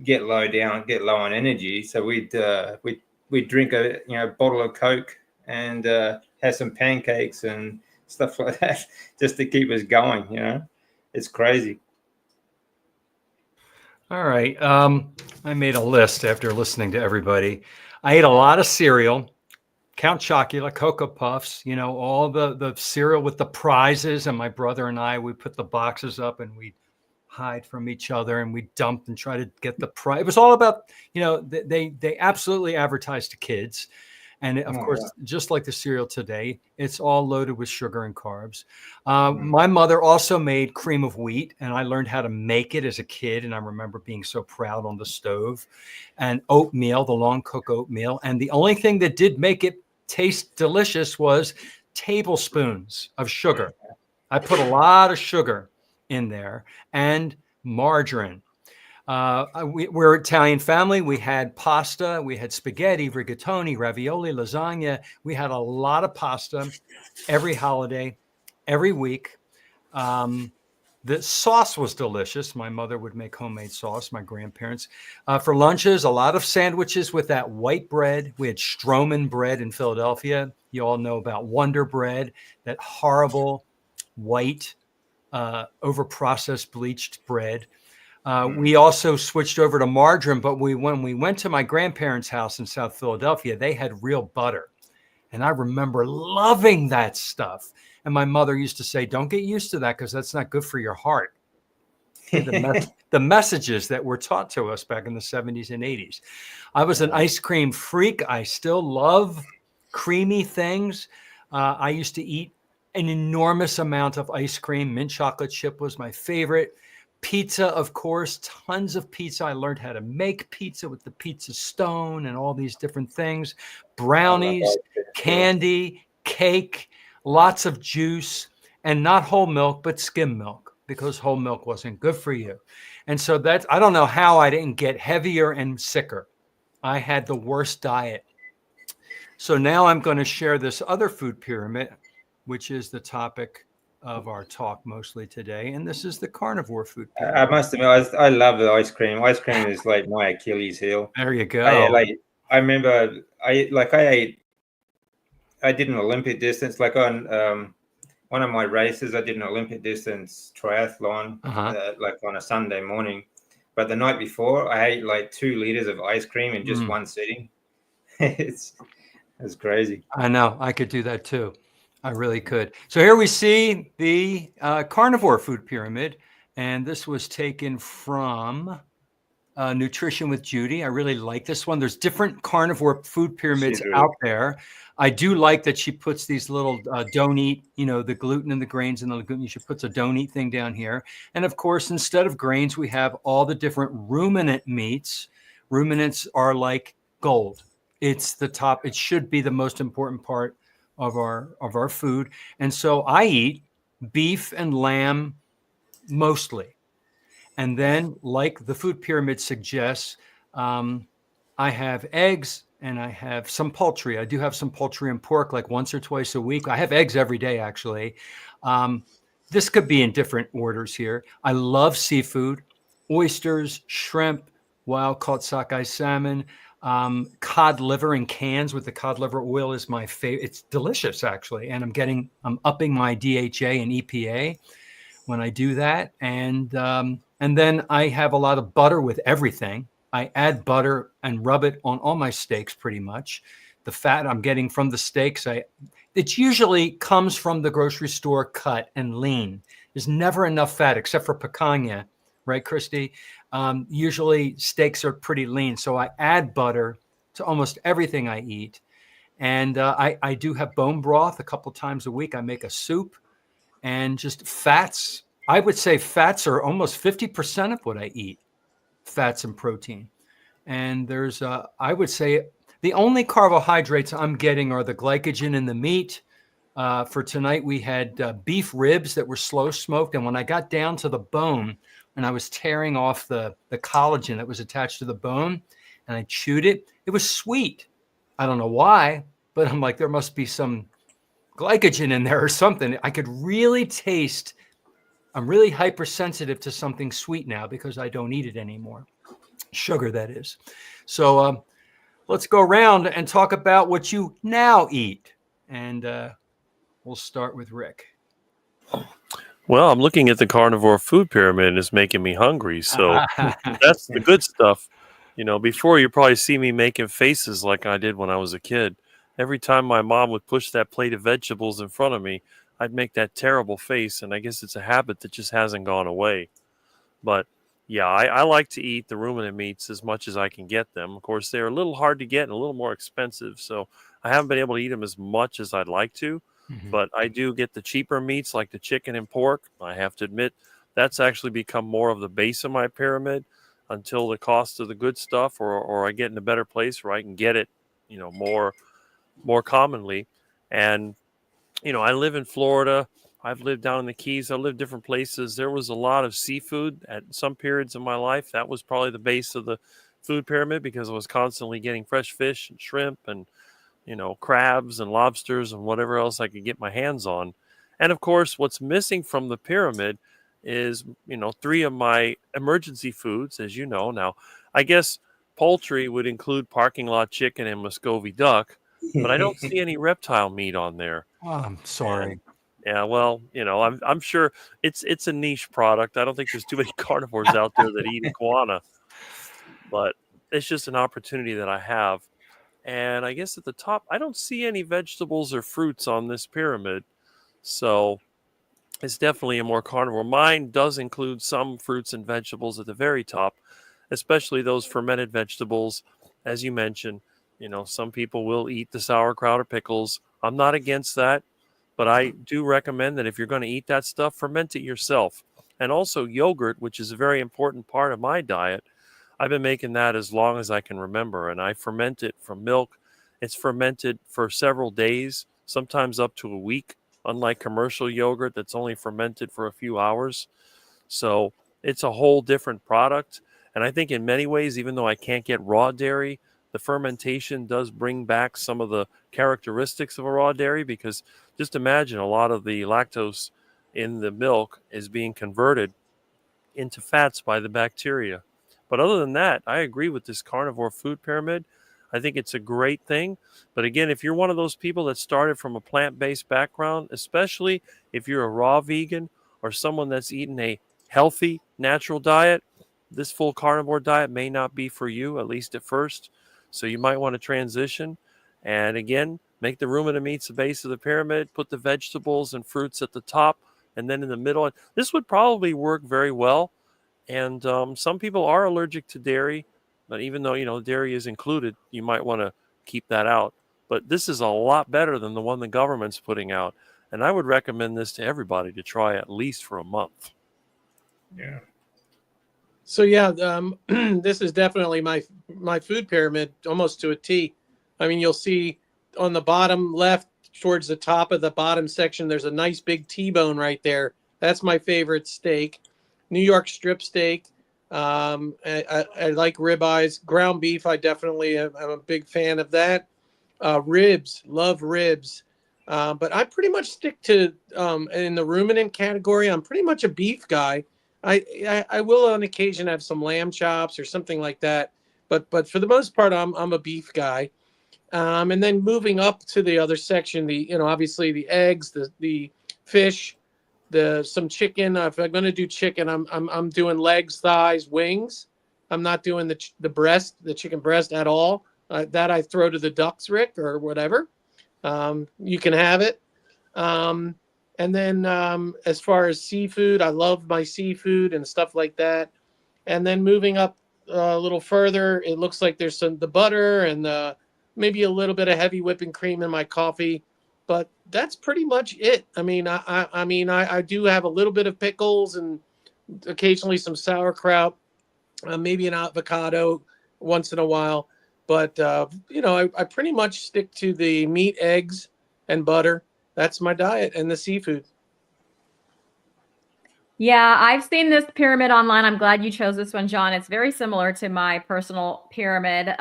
G: get low on energy. So we'd drink a bottle of Coke and have some pancakes and stuff like that just to keep us going. You know, it's crazy.
B: All right. I made a list after listening to everybody. I ate a lot of cereal, Count Chocula, Cocoa Puffs, you know, all the cereal with the prizes. And my brother and I, we put the boxes up and we hide from each other and we dumped and try to get the prize. It was all about, you know, they absolutely advertised to kids. And of course, just like the cereal today, it's all loaded with sugar and carbs. My mother also made cream of wheat, and I learned how to make it as a kid. And I remember being so proud on the stove. And oatmeal, the long cook oatmeal. And the only thing that did make it taste delicious was tablespoons of sugar. I put a lot of sugar in there and margarine. We're an Italian family. We had pasta, we had spaghetti, rigatoni, ravioli, lasagna. We had a lot of pasta every holiday, every week. The sauce was delicious. My mother would make homemade sauce, my grandparents. For lunches, a lot of sandwiches with that white bread. We had Stroman bread in Philadelphia. You all know about Wonder Bread, that horrible white, over-processed bleached bread. We also switched over to margarine, but when we went to my grandparents' house in South Philadelphia, they had real butter. And I remember loving that stuff. And my mother used to say, don't get used to that because that's not good for your heart. The messages that were taught to us back in the 70s and 80s. I was an ice cream freak. I still love creamy things. I used to eat an enormous amount of ice cream. Mint chocolate chip was my favorite. Pizza, of course, tons of pizza. I learned how to make pizza with the pizza stone and all these different things. Brownies, candy, cake, lots of juice, and not whole milk, but skim milk, because whole milk wasn't good for you. And so I don't know how I didn't get heavier and sicker. I had the worst diet. So now I'm going to share this other food pyramid, which is the topic of our talk mostly today, and this is the carnivore food pyramid.
G: I must admit, I love the ice cream. Ice cream is like my Achilles heel.
B: There you go.
G: I remember I did an Olympic distance, like on one of my races. I did an Olympic distance triathlon, like on a Sunday morning. But the night before, I ate like 2 liters of ice cream in just one sitting. It's crazy.
B: I know. I could do that too. I really could. So here we see the carnivore food pyramid, and this was taken from Nutrition with Judy. I really like this one. There's different carnivore food pyramids out there. I do like that she puts these little don't eat, you know, the gluten and the grains and the gluten. She puts a don't eat thing down here. And of course, instead of grains, we have all the different ruminant meats. Ruminants are like gold. It's the top. It should be the most important part of our food. And so I eat beef and lamb mostly. And then, like the food pyramid suggests, I have eggs and I have some poultry. I do have some poultry and pork like once or twice a week. I have eggs every day, actually. This could be in different orders here. I love seafood, oysters, shrimp, wild-caught sockeye salmon, cod liver in cans with the cod liver oil is my favorite. It's delicious, actually. And I'm upping my DHA and EPA when I do that. And then I have a lot of butter with everything. I add butter and rub it on all my steaks pretty much. The fat I'm getting from the steaks, it usually comes from the grocery store cut and lean. There's never enough fat except for picanha, right, Christy? Usually steaks are pretty lean. So I add butter to almost everything I eat. And I do have bone broth a couple times a week. I make a soup and just fats. I would say fats are almost 50% of what I eat, fats and protein. And there's, I would say, the only carbohydrates I'm getting are the glycogen in the meat. For tonight, we had beef ribs that were slow smoked. And when I got down to the bone and I was tearing off the collagen that was attached to the bone and I chewed it, it was sweet. I don't know why, but I'm like, there must be some glycogen in there or something. I could really taste. I'm really hypersensitive to something sweet now because I don't eat it anymore. Sugar, that is. So let's go around and talk about what you now eat. And we'll start with Rick.
C: Well, I'm looking at the Carnivore Food Pyramid and it's making me hungry. So that's the good stuff. You know, before you probably see me making faces like I did when I was a kid. Every time my mom would push that plate of vegetables in front of me, I'd make that terrible face. And I guess it's a habit that just hasn't gone away. But yeah, I like to eat the ruminant meats as much as I can get them. Of course, they're a little hard to get and a little more expensive. So I haven't been able to eat them as much as I'd like to.
B: Mm-hmm.
C: But I do get the cheaper meats like the chicken and pork. I have to admit, that's actually become more of the base of my pyramid until the cost of the good stuff or I get in a better place where I can get it, you know, more commonly. And, you know, I live in Florida. I've lived down in the Keys. I lived different places. There was a lot of seafood at some periods of my life. That was probably the base of the food pyramid because I was constantly getting fresh fish and shrimp and, you know, crabs and lobsters and whatever else I could get my hands on. And of course, what's missing from the pyramid is, you know, 3 of my emergency foods, as you know. Now, I guess poultry would include parking lot chicken and Muscovy duck, but I don't see any reptile meat on there.
B: Oh, I'm sorry.
C: And, yeah, well, you know, I'm sure it's a niche product. I don't think there's too many carnivores out there that eat iguana, but it's just an opportunity that I have. And I guess at the top, I don't see any vegetables or fruits on this pyramid. So it's definitely a more carnivore. Mine does include some fruits and vegetables at the very top, especially those fermented vegetables. As you mentioned, you know, some people will eat the sauerkraut or pickles. I'm not against that, but I do recommend that if you're going to eat that stuff, ferment it yourself. And also yogurt, which is a very important part of my diet. I've been making that as long as I can remember, and I ferment it from milk. It's fermented for several days, sometimes up to a week, unlike commercial yogurt that's only fermented for a few hours. So it's a whole different product. And I think in many ways, even though I can't get raw dairy, the fermentation does bring back some of the characteristics of a raw dairy, because just imagine a lot of the lactose in the milk is being converted into fats by the bacteria. But other than that, I agree with this Carnivore Food Pyramid. I think it's a great thing. But again, if you're one of those people that started from a plant-based background, especially if you're a raw vegan or someone that's eaten a healthy, natural diet, this full carnivore diet may not be for you, at least at first. So you might want to transition. And again, make the ruminant meats the base of the pyramid, put the vegetables and fruits at the top, and then in the middle. This would probably work very well. And some people are allergic to dairy, but even though, you know, dairy is included, you might want to keep that out. But this is a lot better than the one the government's putting out. And I would recommend this to everybody to try at least for a month.
G: Yeah.
A: So yeah, this is definitely my food pyramid, almost to a T. I mean, you'll see on the bottom left, towards the top of the bottom section, there's a nice big T-bone right there. That's my favorite steak. New York strip steak. I like ribeyes. Ground beef, I definitely am a big fan of that. Ribs, love ribs. But I pretty much stick to, in the ruminant category, I'm pretty much a beef guy. I will on occasion have some lamb chops or something like that. But for the most part, I'm a beef guy. And then moving up to the other section, obviously the eggs, the fish, some chicken. If I'm going to do chicken, I'm doing legs, thighs, wings. I'm not doing the breast, the chicken breast at all. That I throw to the ducks, Rick, or whatever. you can have it. And then as far as seafood, I love my seafood and stuff like that. And then moving up a little further, it looks like there's the butter and maybe a little bit of heavy whipping cream in my coffee. But that's pretty much it. I mean, I do have a little bit of pickles and occasionally some sauerkraut, maybe an avocado once in a while. But, I pretty much stick to the meat, eggs, and butter. That's my diet, and the seafood.
D: Yeah, I've seen this pyramid online. I'm glad you chose this one, John. It's very similar to my personal pyramid.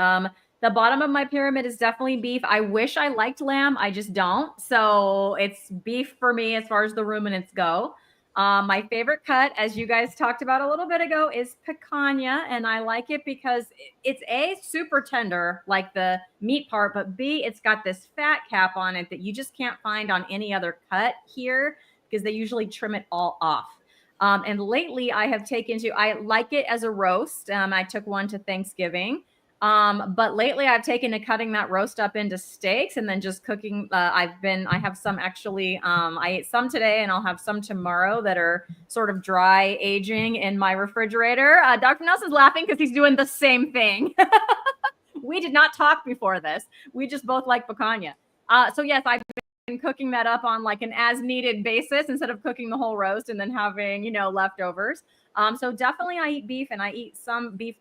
D: The bottom of my pyramid is definitely beef. I wish I liked lamb. I just don't. So it's beef for me as far as the ruminants go. My favorite cut, as you guys talked about a little bit ago, is picanha. And I like it because it's A, super tender, like the meat part, but B, it's got this fat cap on it that you just can't find on any other cut here because they usually trim it all off. And lately I have taken to, I like it as a roast. I took one to Thanksgiving. But lately I've taken to cutting that roast up into steaks and then just cooking. I have some actually, I ate some today and I'll have some tomorrow that are sort of dry aging in my refrigerator. Dr. Nelson's laughing because he's doing the same thing. We did not talk before this. We just both like picanha. So yes, I've been cooking that up on like an as needed basis instead of cooking the whole roast and then having, leftovers. So definitely I eat beef and I eat some beef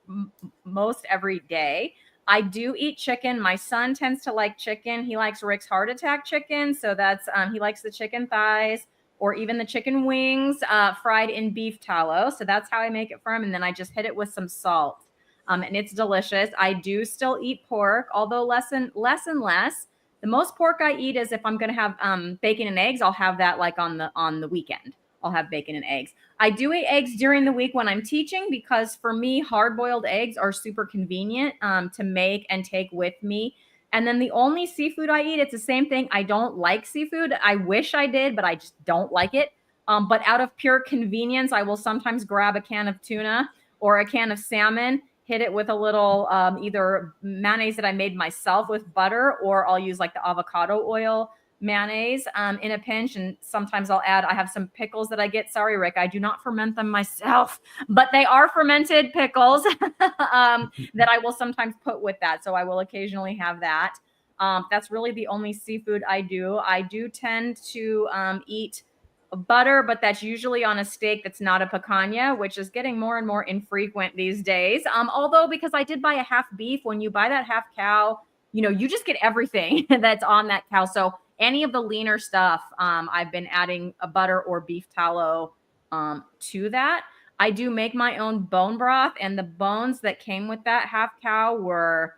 D: most every day. I do eat chicken. My son tends to like chicken. He likes Rick's Heart Attack chicken. So that's, he likes the chicken thighs or even the chicken wings fried in beef tallow. So that's how I make it for him. And then I just hit it with some salt. And it's delicious. I do still eat pork, although less and less. The most pork I eat is if I'm going to have bacon and eggs, I'll have that like on the weekend. I'll have bacon and eggs. I do eat eggs during the week when I'm teaching because for me, hard-boiled eggs are super convenient to make and take with me. And then the only seafood I eat, it's the same thing. I don't like seafood. I wish I did, but I just don't like it. But out of pure convenience, I will sometimes grab a can of tuna or a can of salmon, hit it with a little either mayonnaise that I made myself with butter, or I'll use like the avocado oil mayonnaise in a pinch. And sometimes I have some pickles that I get. Sorry, Rick, I do not ferment them myself, but they are fermented pickles that I will sometimes put with that. So I will occasionally have that. That's really the only seafood I do. I do tend to eat butter, but that's usually on a steak that's not a picanha, which is getting more and more infrequent these days. Although because I did buy a half beef, when you buy that half cow, you just get everything that's on that cow. So any of the leaner stuff, I've been adding a butter or beef tallow to that. I do make my own bone broth, and the bones that came with that half cow were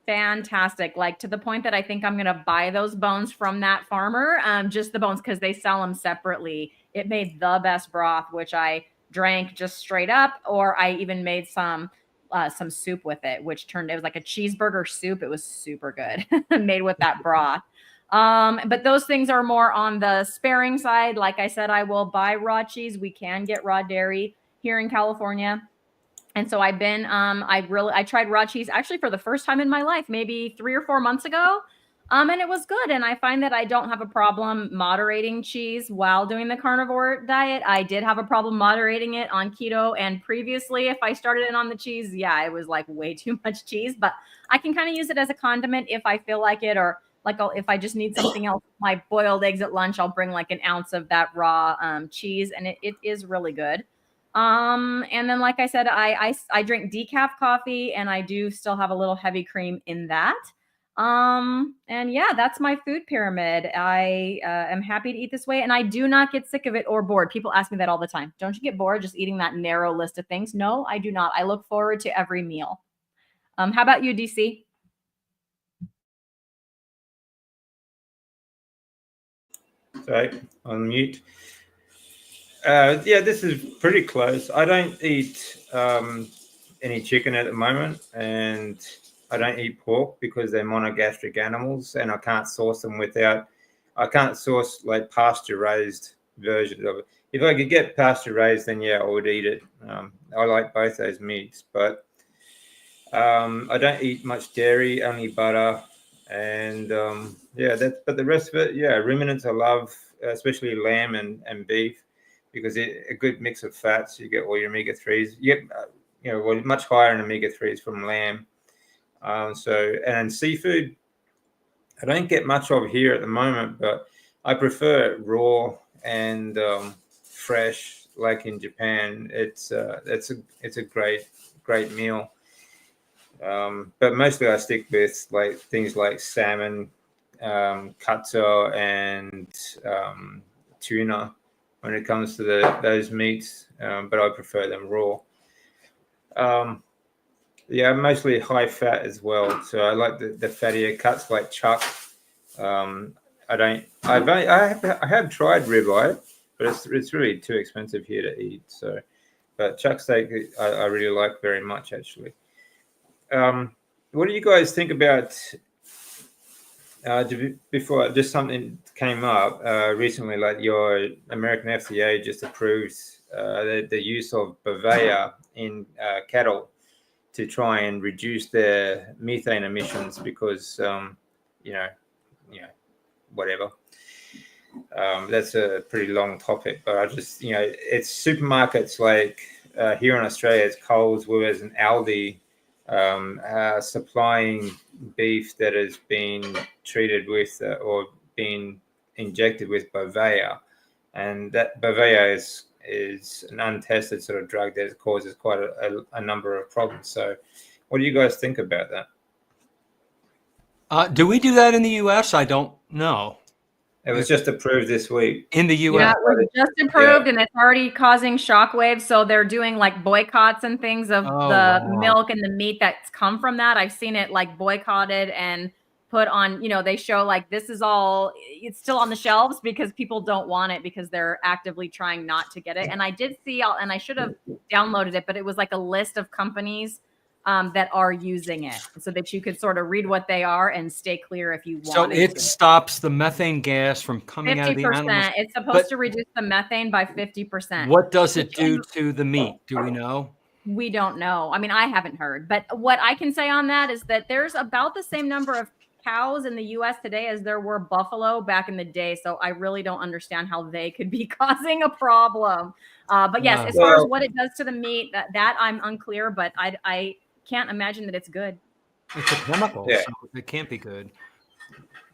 D: fantastic, like to the point that I think I'm going to buy those bones from that farmer, just the bones, because they sell them separately. It made the best broth, which I drank just straight up, or I even made some soup with it, it was like a cheeseburger soup. It was super good made with that broth. But those things are more on the sparing side. Like I said, I will buy raw cheese. We can get raw dairy here in California. And so I've been, I tried raw cheese actually for the first time in my life, maybe 3 or 4 months ago. And it was good. And I find that I don't have a problem moderating cheese while doing the carnivore diet. I did have a problem moderating it on keto. And previously, if I started it on the cheese, yeah, it was like way too much cheese, but I can kind of use it as a condiment if I feel like it, or like if I just need something else, my boiled eggs at lunch, I'll bring like an ounce of that raw cheese, and it is really good. And then, like I said, I drink decaf coffee, and I do still have a little heavy cream in that. And yeah, that's my food pyramid. I am happy to eat this way, and I do not get sick of it or bored. People ask me that all the time. Don't you get bored just eating that narrow list of things? No, I do not. I look forward to every meal. How about you, DC?
G: Sorry, on mute. Yeah, this is pretty close. I don't eat any chicken at the moment, and I don't eat pork because they're monogastric animals, and I can't source them I can't source like pasture-raised versions of it. If I could get pasture-raised, then yeah, I would eat it. I like both those meats, but I don't eat much dairy, only butter, And but the rest of it, ruminants I love, especially lamb and beef, because a good mix of fats. You get all your omega-3s. You get much higher in omega-3s from lamb. And seafood, I don't get much of here at the moment, but I prefer it raw and fresh, like in Japan. It's a great meal. But mostly I stick with like things like salmon, katsu, and tuna when it comes to those meats. But I prefer them raw. Mostly high fat as well. So I like the fattier cuts like chuck. I have tried ribeye, but it's really too expensive here to eat. So, but chuck steak I really like very much actually. What do you guys think about? Before, just something came up recently, like your American FDA just approved the use of Bovea in cattle to try and reduce their methane emissions because, whatever. That's a pretty long topic, but I just, it's supermarkets like here in Australia, it's Coles, Woolworths, and Aldi supplying beef that has been treated with or been injected with Bovea, and that Bovea is an untested sort of drug that causes quite a number of problems. So what do you guys think about that?
B: Do we do that in the U.S.? I don't know.
G: It was just approved this week.
B: In the U.S.?
D: Yeah, it was just approved and it's already causing shockwaves. So they're doing like boycotts and things of milk and the meat that's come from that. I've seen it like boycotted and put on, they show like this is all, it's still on the shelves because people don't want it because they're actively trying not to get it. And I did see, and I should have downloaded it, but it was like a list of companies that are using it so that you could sort of read what they are and stay clear if you want.
B: So it stops the methane gas from coming out of the animals.
D: It's supposed to reduce the methane by 50%.
B: What does it do to the meat? Do we know?
D: We don't know. I mean, I haven't heard, but what I can say on that is that there's about the same number of cows in the U.S. today as there were buffalo back in the day. So I really don't understand how they could be causing a problem. But yes, as far as what it does to the meat, that I'm unclear, but I can't imagine that it's good.
B: It's a chemical, so it can't be good.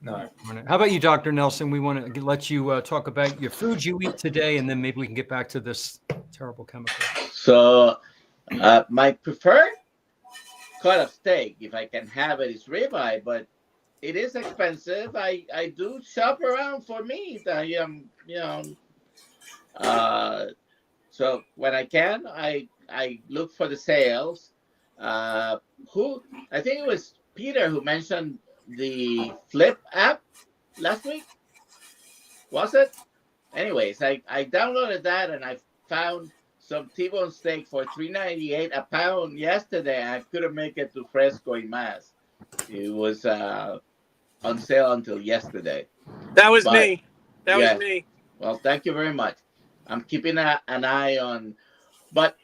B: No. How about you, Dr. Nelson? We want to let you talk about your food you eat today, and then maybe we can get back to this terrible chemical.
F: So my preferred cut of steak, if I can have it, is ribeye, but it is expensive. I do shop around for meat. So when I can, I look for the sales. I think it was Peter who mentioned the Flip app last week. Was it? Anyways, I downloaded that and I found some T-bone steak for $3.98 a pound yesterday. I couldn't make it to Fresco in Mass. It was on sale until yesterday.
A: That was me. That was me.
F: Well, thank you very much. I'm keeping an eye on, but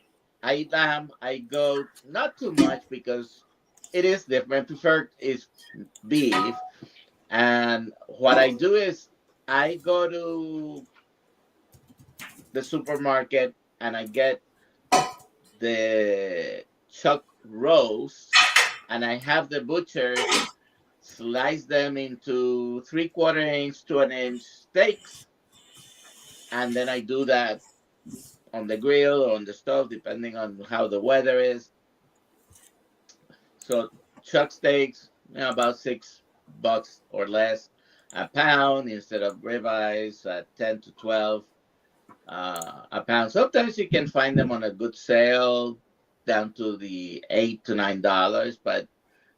F: I eat lamb. I go not too much because it is different. Preferred is beef. And what I do is I go to the supermarket and I get the chuck roast and I have the butcher slice them into 3/4 inch to 1 inch steaks. And then I do that on the grill or on the stove, depending on how the weather is. So chuck steaks, about $6 or less a pound instead of ribeyes at 10 to 12 a pound. Sometimes you can find them on a good sale down to the $8 to $9, but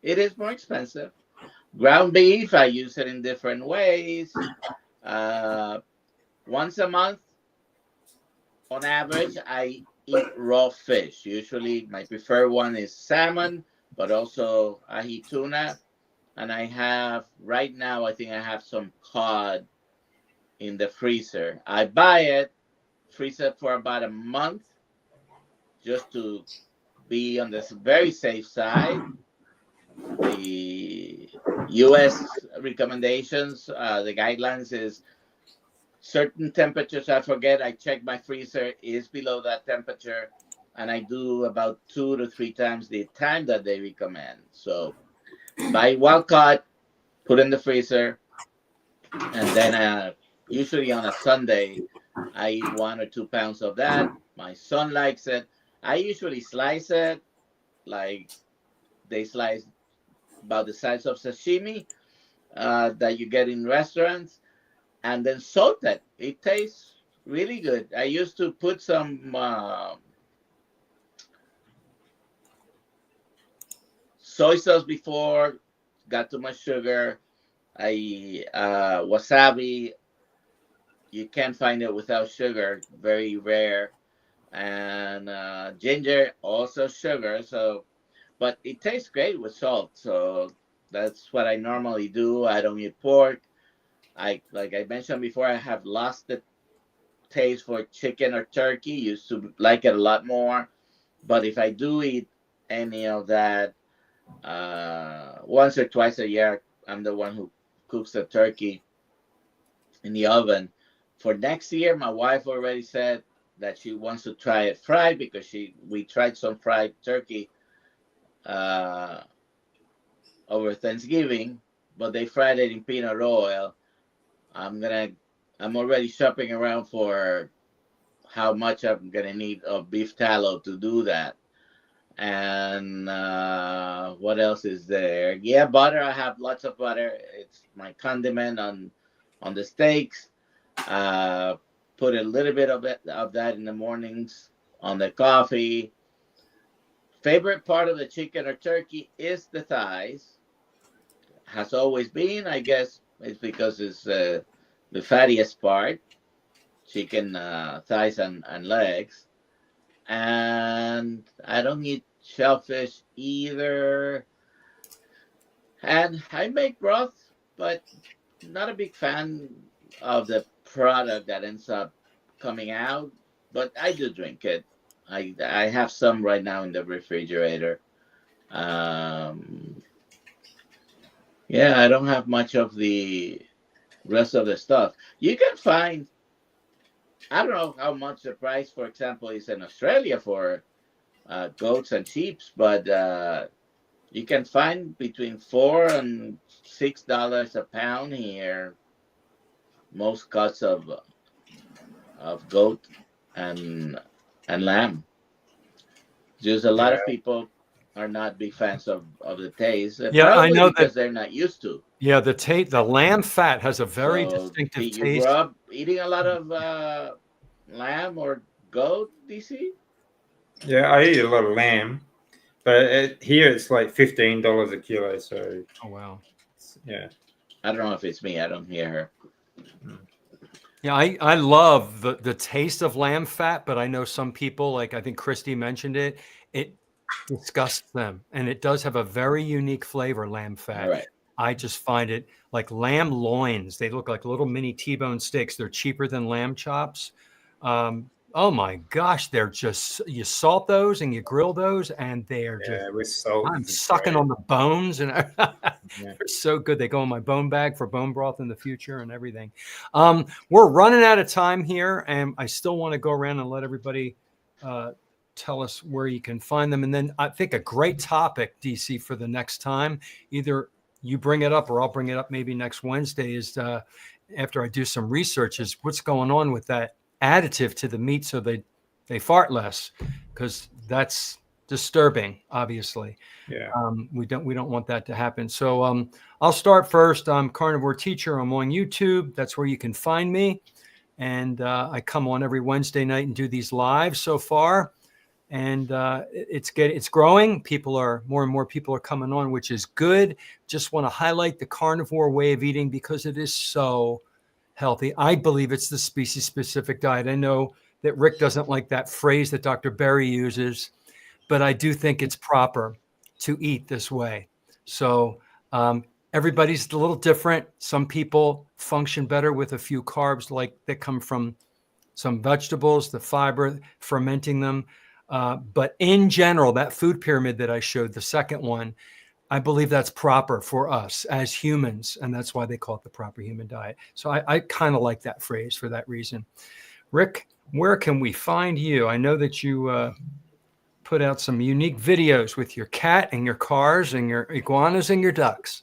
F: it is more expensive. Ground beef, I use it in different ways. Once a month, on average, I eat raw fish. Usually my preferred one is salmon, but also ahi tuna. And I have, right now, I think I have some cod in the freezer. I buy it, freeze it for about a month, just to be on this very safe side. The U.S. recommendations, the guidelines is certain temperatures. I forget. I check my freezer is below that temperature, and I do about 2 to 3 times the time that they recommend. So buy wild caught, put in the freezer, and then usually on a Sunday, I eat 1 or 2 pounds of that. My son likes it. I usually slice it like they slice about the size of sashimi that you get in restaurants, and then salt it. It tastes really good. I used to put some soy sauce before, got too much sugar. Wasabi, you can't find it without sugar, very rare. And ginger, also sugar. So, but it tastes great with salt. So that's what I normally do. I don't eat pork. Like I mentioned before, I have lost the taste for chicken or turkey. Used to like it a lot more. But if I do eat any of that once or twice a year, I'm the one who cooks the turkey in the oven. For next year, my wife already said that she wants to try it fried because we tried some fried turkey over Thanksgiving, but they fried it in peanut oil. I'm already shopping around for how much I'm gonna need of beef tallow to do that. And what else is there? Yeah, butter. I have lots of butter. It's my condiment on the steaks. Put a little bit of that in the mornings on the coffee. Favorite part of the chicken or turkey is the thighs. Has always been. I guess it's because it's the fattiest part. Chicken thighs and legs. And I don't eat shellfish either. And I make broth, but not a big fan of the product that ends up coming out. But I do drink it. I have some right now in the refrigerator. Yeah, I don't have much of the rest of the stuff. You can find, I don't know how much the price, for example, is in Australia for goats and sheep, but you can find between $4 and $6 a pound here. Most cuts of goat and lamb. Just a lot of people are not big fans of the taste.
B: Yeah, I know
F: because
B: that
F: they're not used to.
B: Yeah, the lamb fat has a very distinctive
F: Did you
B: taste.
F: grow up eating a lot of lamb or goat, DC?
G: Yeah, I eat a lot of lamb, but here it's like $15 a kilo. So
B: Oh wow.
G: yeah.
F: I don't know if it's me. I don't hear her.
B: Yeah, I love the taste of lamb fat, but I know some people, like I think Christy mentioned it, it disgusts them. And it does have a very unique flavor, lamb fat.
F: All right.
B: I just find it like lamb loins. They look like little mini T-bone steaks. They're cheaper than lamb chops. Oh my gosh, they're just, you salt those and you grill those and they are just,
G: with salt.
B: I'm sucking on the bones and
G: Yeah.
B: they're so good. They go in my bone bag for bone broth in the future and everything. We're running out of time here, and I still want to go around and let everybody tell us where you can find them. And then I think a great topic, DC, for the next time, either you bring it up or I'll bring it up maybe next Wednesday, is after I do some research, is what's going on with that additive to the meat so they fart less, because that's disturbing, obviously.
G: Yeah.
B: We don't want that to happen. So I'll start first. I'm Carnivore Teacher. I'm on YouTube. That's where you can find me. And I come on every Wednesday night and do these live so far. And it's growing. More and more people are coming on, which is good. Just want to highlight the carnivore way of eating because it is so healthy. I believe it's the species specific diet. I know that Rick doesn't like that phrase that Dr. Berry uses, but I do think it's proper to eat this way. So everybody's a little different. Some people function better with a few carbs, like that come from some vegetables, the fiber, fermenting them. But in general, that food pyramid that I showed, the second one, I believe that's proper for us as humans, and that's why they call it the proper human diet. So I kind of like that phrase for that reason. Rick, where can we find you? I know that you put out some unique videos with your cat and your cars and your iguanas and your ducks.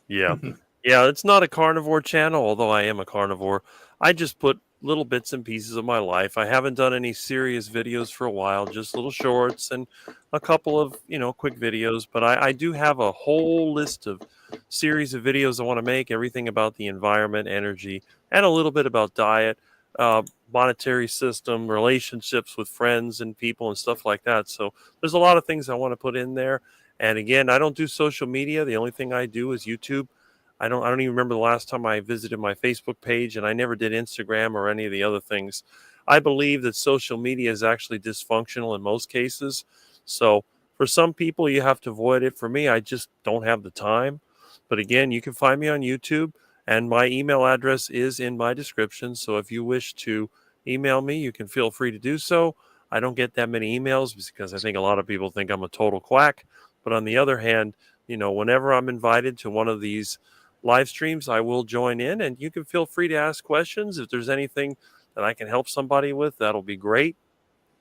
C: Yeah. Yeah, it's not a carnivore channel, although I am a carnivore. I just put little bits and pieces of my life. I haven't done any serious videos for a while, just little shorts and a couple of, quick videos. But I do have a whole list of series of videos I want to make, everything about the environment, energy, and a little bit about diet, monetary system, relationships with friends and people and stuff like that. So there's a lot of things I want to put in there. And again, I don't do social media. The only thing I do is YouTube. I don't even remember the last time I visited my Facebook page, and I never did Instagram or any of the other things. I believe that social media is actually dysfunctional in most cases. So for some people, you have to avoid it. For me, I just don't have the time. But again, you can find me on YouTube, and my email address is in my description. So if you wish to email me, you can feel free to do so. I don't get that many emails because I think a lot of people think I'm a total quack. But on the other hand, whenever I'm invited to one of these live streams, I will join in, and you can feel free to ask questions. If there's anything that I can help somebody with, that'll be great.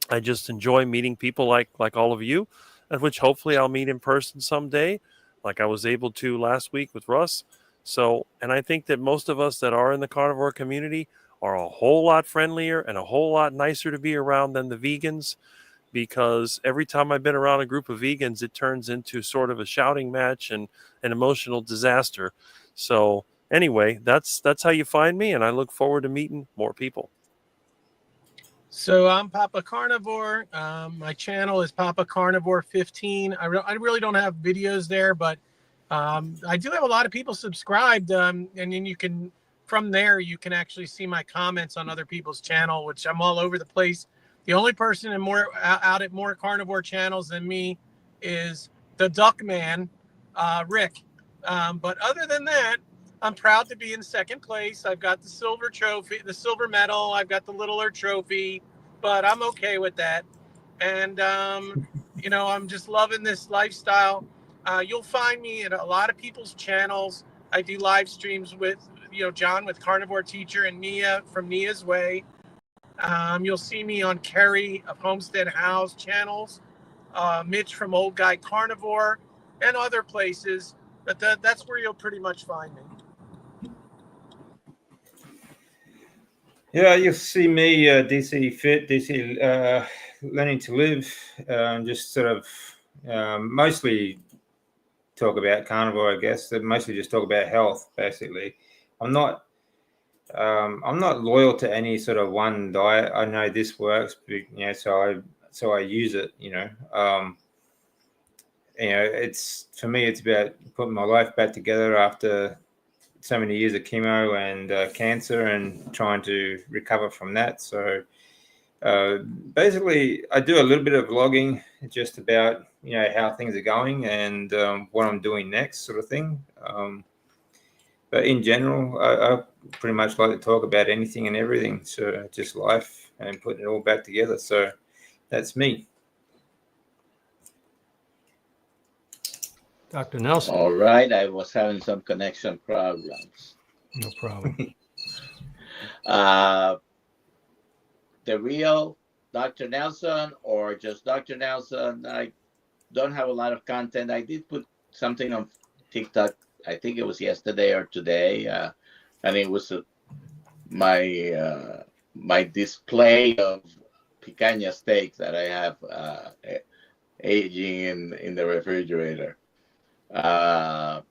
C: I just enjoy meeting people like all of you, and which hopefully I'll meet in person someday, like I was able to last week with Russ. So, and I think that most of us that are in the carnivore community are a whole lot friendlier and a whole lot nicer to be around than the vegans, because every time I've been around a group of vegans, it turns into sort of a shouting match and an emotional disaster. So anyway, that's how you find me, and I look forward to meeting more people.
A: So I'm Papa Carnivore. My channel is Papa Carnivore 15. I really don't have videos there, but I do have a lot of people subscribed, and then from there you can actually see my comments on other people's channel, which I'm all over the place. The only person out at more carnivore channels than me is the Duck Man, Rick. But other than that, I'm proud to be in second place. I've got the silver trophy, the silver medal. I've got the littler trophy, but I'm okay with that. And, I'm just loving this lifestyle. You'll find me at a lot of people's channels. I do live streams with, John with Carnivore Teacher and Nia from Nia's Way. You'll see me on Kerry of Homestead House channels, Mitch from Old Guy Carnivore, and other places. But that's where you'll pretty much find me.
G: Yeah, you'll see me, DC Fit, DC Learning to Live, just sort of mostly talk about carnivore, I guess. Mostly just talk about health, basically. I'm not loyal to any sort of one diet. I know this works, but, so I use it. It's for me. It's about putting my life back together after so many years of chemo and cancer, and trying to recover from that. So basically, I do a little bit of vlogging, just about how things are going and what I'm doing next, sort of thing. But in general, I pretty much like to talk about anything and everything. So just life and putting it all back together. So that's me.
B: Dr. Nelson.
F: All right. I was having some connection problems.
B: No problem.
F: The real Dr. Nelson, or just Dr. Nelson, I don't have a lot of content. I did put something on TikTok. I think it was yesterday or today, and it was my display of picanha steak that I have aging in the refrigerator. So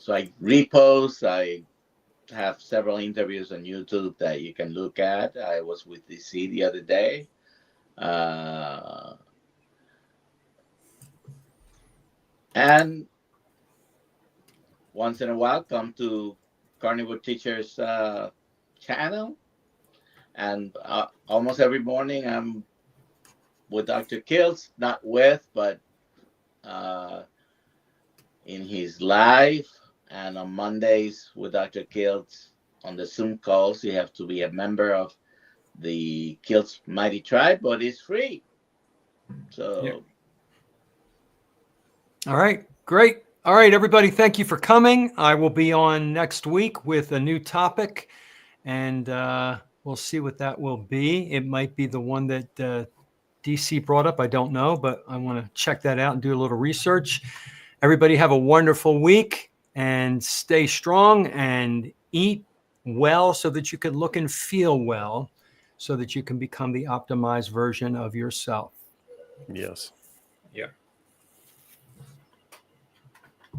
F: I repost. I have several interviews on YouTube that you can look at. I was with DC the other day. And once in a while, come to Carnivore Teacher's channel. And almost every morning, I'm with Dr. Kiltz, not with, but in his live. And on Mondays with Dr. Kiltz on the Zoom calls. You have to be a member of the Kiltz Mighty Tribe, but it's free. So,
B: All right, Great. All right, everybody. Thank you for coming. I will be on next week with a new topic, and we'll see what that will be. It might be the one that DC brought up. I don't know, but I want to check that out and do a little research. Everybody have a wonderful week and stay strong and eat well so that you can look and feel well so that you can become the optimized version of yourself.
C: Yes.
G: Yeah.